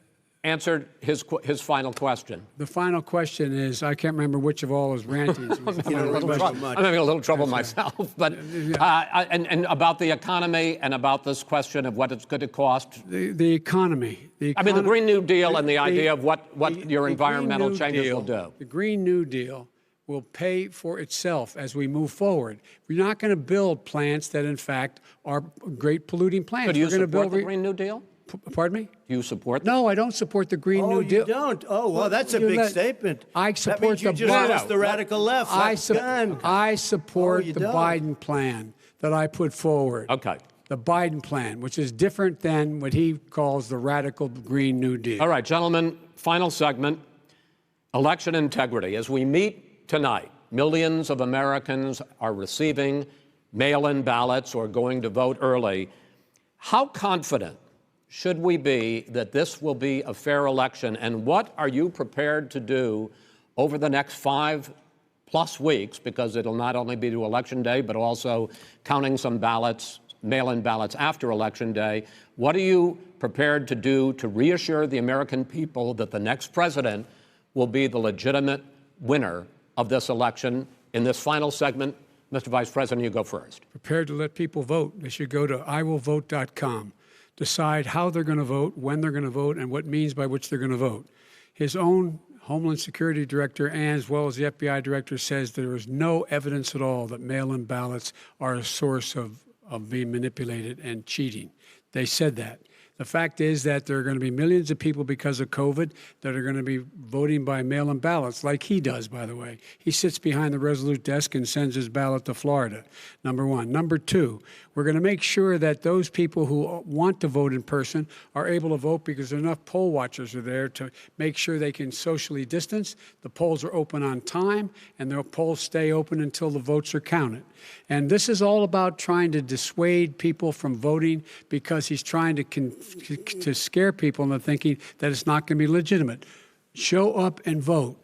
answered his final question. The final question is, I can't remember which of all his rantings. You don't remember much. I'm having a little trouble myself, but and about the economy and about this question of what it's going to cost. The economy. I mean, the Green New Deal and the idea of what your the environmental Green New changes Deal- will do. The Green New Deal will pay for itself as we move forward. We're not going to build plants that, in fact, are great polluting plants. So do you We're going to support build the Green New Deal? Pardon me? Do you support No, I don't support the Green Oh, New Deal. you don't? Oh, well, that's a You big let- statement. I That support means you the just Biden- lost the radical left. I Done. support Oh, you the don't. Biden plan that I put forward. Okay. The Biden plan, which is different than what he calls the radical Green New Deal. All right, gentlemen, final segment, election integrity. As we meet tonight, millions of Americans are receiving mail-in ballots or going to vote early. How confident should we be that this will be a fair election, and what are you prepared to do over the next 5+ weeks, because it'll not only be to Election Day, but also counting some ballots, mail-in ballots after Election Day. What are you prepared to do to reassure the American people that the next president will be the legitimate winner of this election? In this final segment, Mr. Vice President, you go first. Prepared to let people vote. They should go to iwillvote.com, decide how they're going to vote, when they're going to vote, and what means by which they're going to vote. His own Homeland Security Director, and as well as the FBI Director, says there is no evidence at all that mail-in ballots are a source of being manipulated and cheating. They said that. The fact is that there are going to be millions of people because of COVID that are going to be voting by mail-in ballots, like he does, by the way. He sits behind the Resolute desk and sends his ballot to Florida, number one. Number two, we're going to make sure that those people who want to vote in person are able to vote because enough poll watchers are there to make sure they can socially distance. The polls are open on time, and the polls stay open until the votes are counted. And this is all about trying to dissuade people from voting because he's trying to scare people into thinking that it's not going to be legitimate. Show up and vote.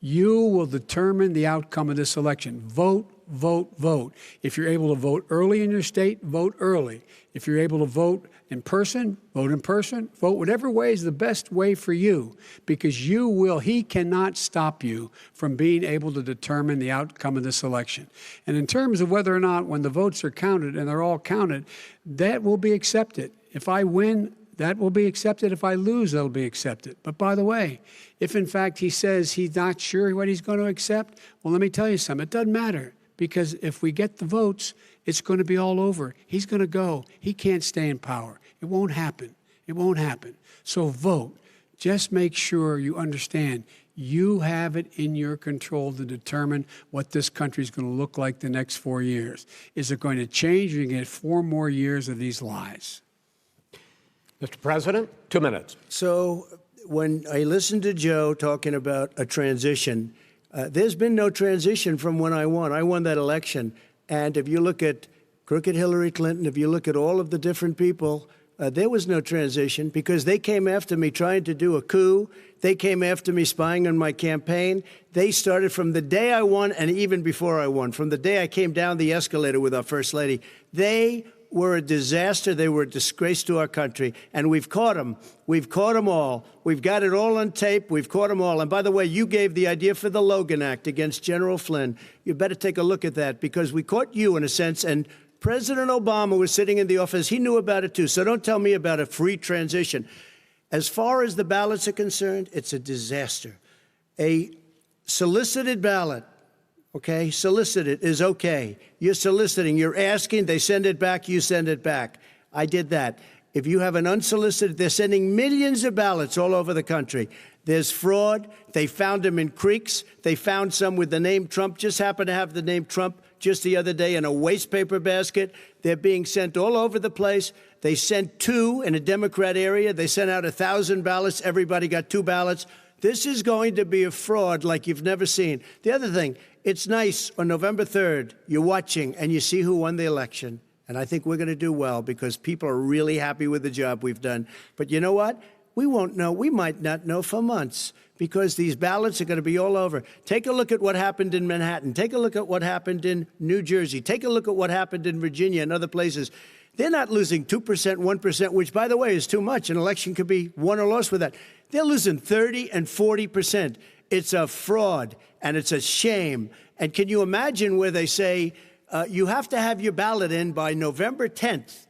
You will determine the outcome of this election. Vote, vote, vote. If you're able to vote early in your state, vote early. If you're able to vote in person, vote in person. Vote whatever way is the best way for you, because he cannot stop you from being able to determine the outcome of this election. And in terms of whether or not, when the votes are counted, and they're all counted, that will be accepted. If I win, that will be accepted. If I lose, that'll be accepted. But by the way, if in fact he says he's not sure what he's going to accept, well, let me tell you something. It doesn't matter, because if we get the votes, it's going to be all over. He's going to go. He can't stay in power. It won't happen. It won't happen. So vote. Just make sure you understand you have it in your control to determine what this country is going to look like the next 4 years. Is it going to change, or are you going to get 4 more years of these lies? Mr. President, 2 minutes. So when I listened to Joe talking about a transition, there's been no transition from when I won. I won that election. And if you look at crooked Hillary Clinton, if you look at all of the different people, there was no transition, because they came after me trying to do a coup. They came after me spying on my campaign. They started from the day I won, and even before I won, from the day I came down the escalator with our First Lady. They were a disaster. They were a disgrace to our country. And we've caught them. We've caught them all. We've got it all on tape. We've caught them all. And by the way, you gave the idea for the Logan Act against General Flynn. You better take a look at that, because we caught you in a sense. And President Obama was sitting in the office. He knew about it too. So don't tell me about a free transition. As far as the ballots are concerned, it's a disaster. A solicited ballot, okay, solicited is okay. You're soliciting, you're asking, they send it back, you send it back. I did that. If you have an unsolicited, they're sending millions of ballots all over the country. There's fraud. They found them in creeks. They found some with the name Trump, just happened to have the name Trump just the other day in a waste paper basket. They're being sent all over the place. They sent 2 in a Democrat area. They sent out 1,000 ballots. Everybody got 2 ballots. This is going to be a fraud like you've never seen. The other thing, it's nice on November 3rd, you're watching and you see who won the election. And I think we're going to do well, because people are really happy with the job we've done. But you know what? We won't know. We might not know for months, because these ballots are going to be all over. Take a look at what happened in Manhattan. Take a look at what happened in New Jersey. Take a look at what happened in Virginia and other places. They're not losing 2%, 1%, which, by the way, is too much. An election could be won or lost with that. They're losing 30 and 40%. It's a fraud, and it's a shame. And can you imagine where they say you have to have your ballot in by November 10th?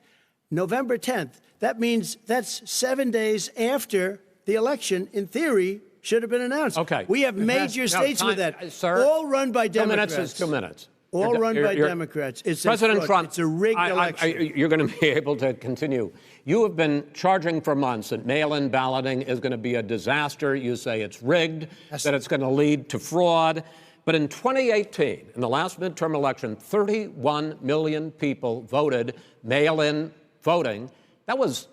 November 10th. That means that's 7 days after the election, in theory, should have been announced. Okay. We have major states with that. Sir, all run by 2 Democrats. minutes is 2 minutes. All run by Democrats. It's President Trump, it's a rigged election. You're going to be able to continue. You have been charging for months that mail-in balloting is going to be a disaster. You say it's rigged, that it's going to lead to fraud. But in 2018, in the last midterm election, 31 million people voted mail-in voting. That was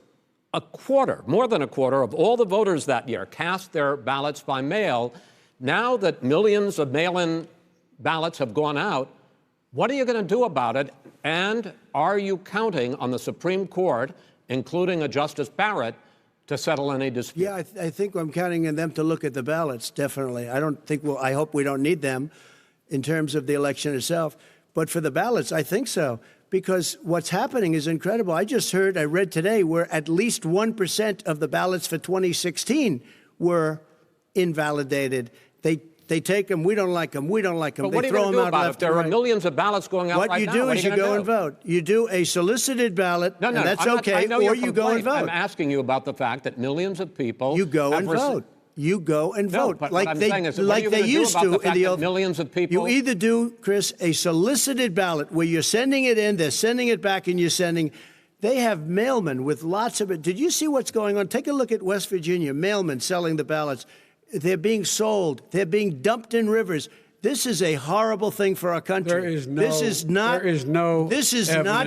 a quarter, more than a quarter, of all the voters that year cast their ballots by mail. Now that millions of mail-in ballots have gone out, what are you going to do about it? And are you counting on the Supreme Court, including a Justice Barrett, to settle any dispute? Yeah, I think I'm counting on them to look at the ballots, definitely. I hope we don't need them in terms of the election itself. But for the ballots, I think so, because what's happening is incredible. I read today, where at least 1% of the ballots for 2016 were invalidated. They take them. We don't like them. We don't like them. But what are you going to do about it? There are millions of ballots going out right now. What you do is you go and vote. You do a solicited ballot, and that's okay, or you go and vote. I'm asking you about the fact that millions of people You go and vote. You go and vote. But like what I'm they, saying is, like they used to in the old. Millions of people. You either do, Chris, a solicited ballot where you're sending it in, they're sending it back, and you're sending. They have mailmen with lots of it. Did you see what's going on? Take a look at West Virginia. Mailmen selling the ballots. They're being sold. They're being dumped in rivers. This is a horrible thing for our country. This is not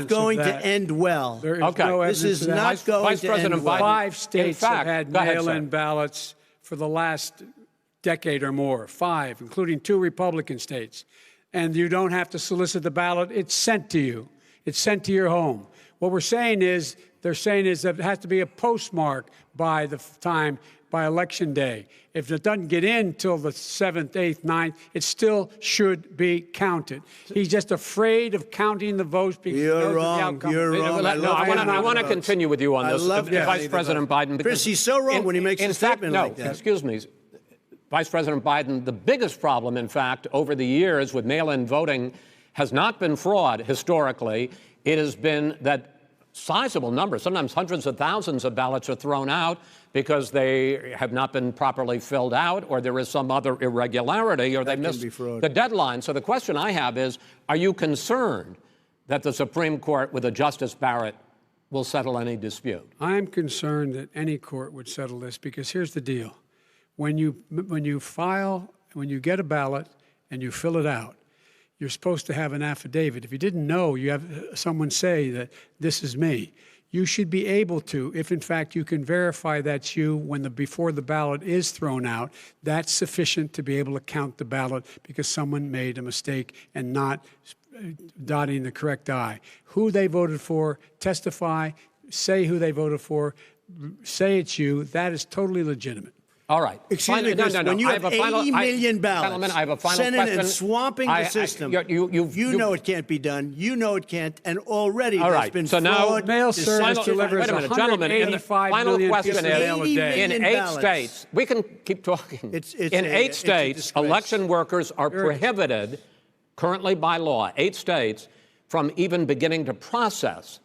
going to end well. There is no evidence This is of that. not going to end well. 5 states have had mail-in sir. ballots for the last decade or more. 5, including 2 Republican states. And you don't have to solicit the ballot. It's sent to you. It's sent to your home. What they're saying is that it has to be a postmark by the time by Election Day. If it doesn't get in till the 7th, 8th, 9th, it still should be counted. He's just afraid of counting the votes because he knows wrong. the outcome. You're wrong. I want to continue with you on this, Vice President Biden. Because Chris, he's so wrong when he makes a statement like that. Excuse me, Vice President Biden, the biggest problem, in fact, over the years with mail-in voting has not been fraud historically. It has been that sizable numbers, sometimes hundreds of thousands of ballots are thrown out because they have not been properly filled out, or there is some other irregularity, or they missed the deadline. So the question I have is, are you concerned that the Supreme Court, with a Justice Barrett, will settle any dispute? I am concerned that any court would settle this because here's the deal. When you get a ballot and you fill it out, you're supposed to have an affidavit. If you didn't know, you have someone say that this is me. You should be able to, if in fact you can verify that's you before the ballot is thrown out, that's sufficient to be able to count the ballot because someone made a mistake and not dotting the correct I. Who they voted for, testify, say who they voted for, say it's you. That is totally legitimate. All right. Excuse me, Chris, when you have 80 million ballots, I have a final Senate question. and swamping the system, you know it can't be done. You know it can't, and already there's been so fraud. Mail service delivers 185 million question is, in 8 ballots. states, we can keep talking. In 8 states, election workers are prohibited, currently by law, 8 states, from even beginning to process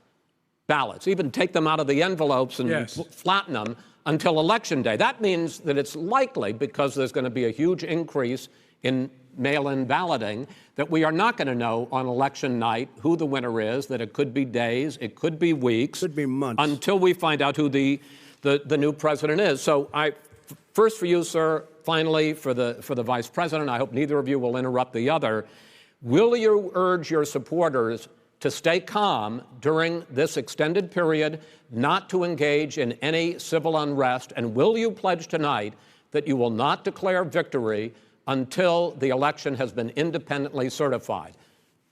ballots, even take them out of the envelopes and flatten them until Election Day. That means that it's likely, because there's going to be a huge increase in mail-in balloting, that we are not going to know on election night who the winner is, that it could be days, it could be weeks. Could be months. Until we find out who the new president is. So first for you, sir, finally for the Vice President, I hope neither of you will interrupt the other. Will you urge your supporters to stay calm during this extended period, not to engage in any civil unrest? And will you pledge tonight that you will not declare victory until the election has been independently certified?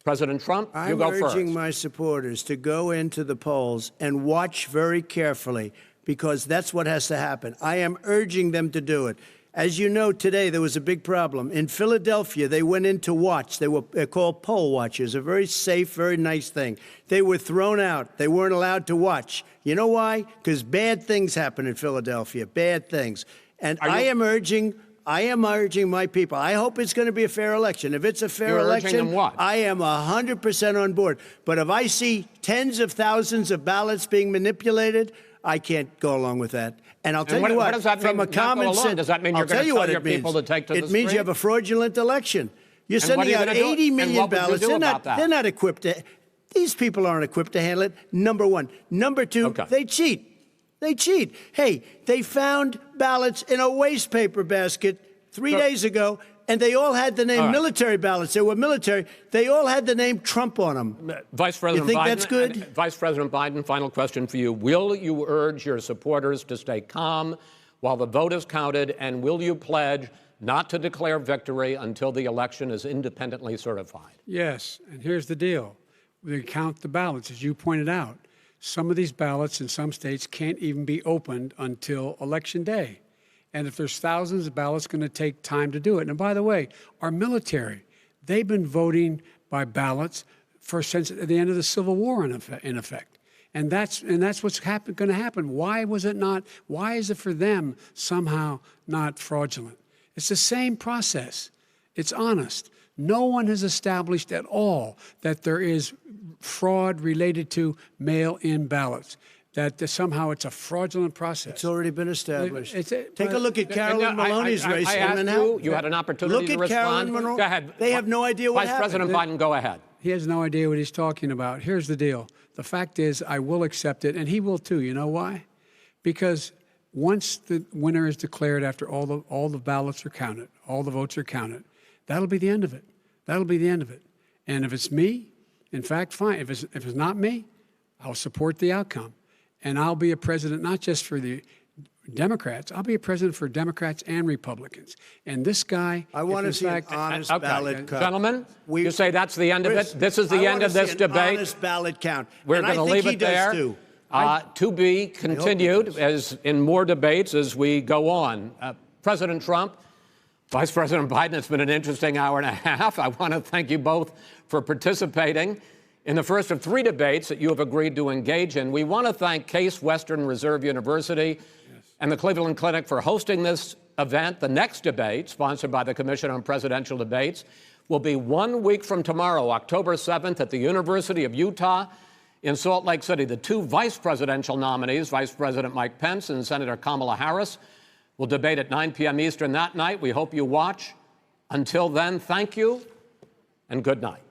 President Trump, you go first. I'm urging my supporters to go into the polls and watch very carefully, because that's what has to happen. I am urging them to do it. As you know, today there was a big problem. In Philadelphia, they went in to watch. They're called poll watchers, a very safe, very nice thing. They were thrown out. They weren't allowed to watch. You know why? Because bad things happen in Philadelphia, bad things. And I am urging my people. I hope it's going to be a fair election. If it's a fair election, I am 100% on board. But if I see tens of thousands of ballots being manipulated, I can't go along with that. And I'll tell you what, does that mean, from a common sense, does that mean you're going to tell your people to take to the street? It means you have a fraudulent election. You're sending out 80 million ballots. They're not equipped to. These people aren't equipped to handle it. Number one. Number two, they cheat. They cheat. Hey, they found ballots in a waste paper basket 3 days ago, and they all had the name military ballots. They were military. They all had the name Trump on them. Vice President you think Biden, that's good? Vice President Biden, final question for you. Will you urge your supporters to stay calm while the vote is counted, and will you pledge not to declare victory until the election is independently certified? Yes, and here's the deal. We count the ballots, as you pointed out. Some of these ballots in some states can't even be opened until Election Day. And if there's thousands of ballots, it's going to take time to do it. And by the way, our military, they've been voting by ballots since at the end of the Civil War, in effect. And that's what's going to happen. Why is it for them somehow not fraudulent? It's the same process. It's honest. No one has established at all that there is fraud related to mail-in ballots, that somehow it's a fraudulent process. It's already been established. Take a look at Carolyn Maloney's race. I asked you had an opportunity to respond. Look at Carolyn Maloney. Go ahead. They have no idea what happened. Vice President Biden, go ahead. He has no idea what he's talking about. Here's the deal. The fact is, I will accept it, and he will too. You know why? Because once the winner is declared, after all the ballots are counted, all the votes are counted, that'll be the end of it. That'll be the end of it. And if it's me, in fact, fine. If it's not me, I'll support the outcome. And I'll be a president not just for the Democrats. I'll be a president for Democrats and Republicans. And this guy, I want to see an honest ballot count. Gentlemen, you say that's the end of it? This is the end of this debate? Honest ballot count. We're going to leave it there. To be continued as in more debates as we go on. President Trump, Vice President Biden, it's been an interesting hour and a half. I want to thank you both for participating in the first of 3 debates that you have agreed to engage in. We want to thank Case Western Reserve University and the Cleveland Clinic for hosting this event. The next debate, sponsored by the Commission on Presidential Debates, will be 1 week from tomorrow, October 7th, at the University of Utah in Salt Lake City. The 2 vice presidential nominees, Vice President Mike Pence and Senator Kamala Harris, will debate at 9 p.m. Eastern that night. We hope you watch. Until then, thank you and good night.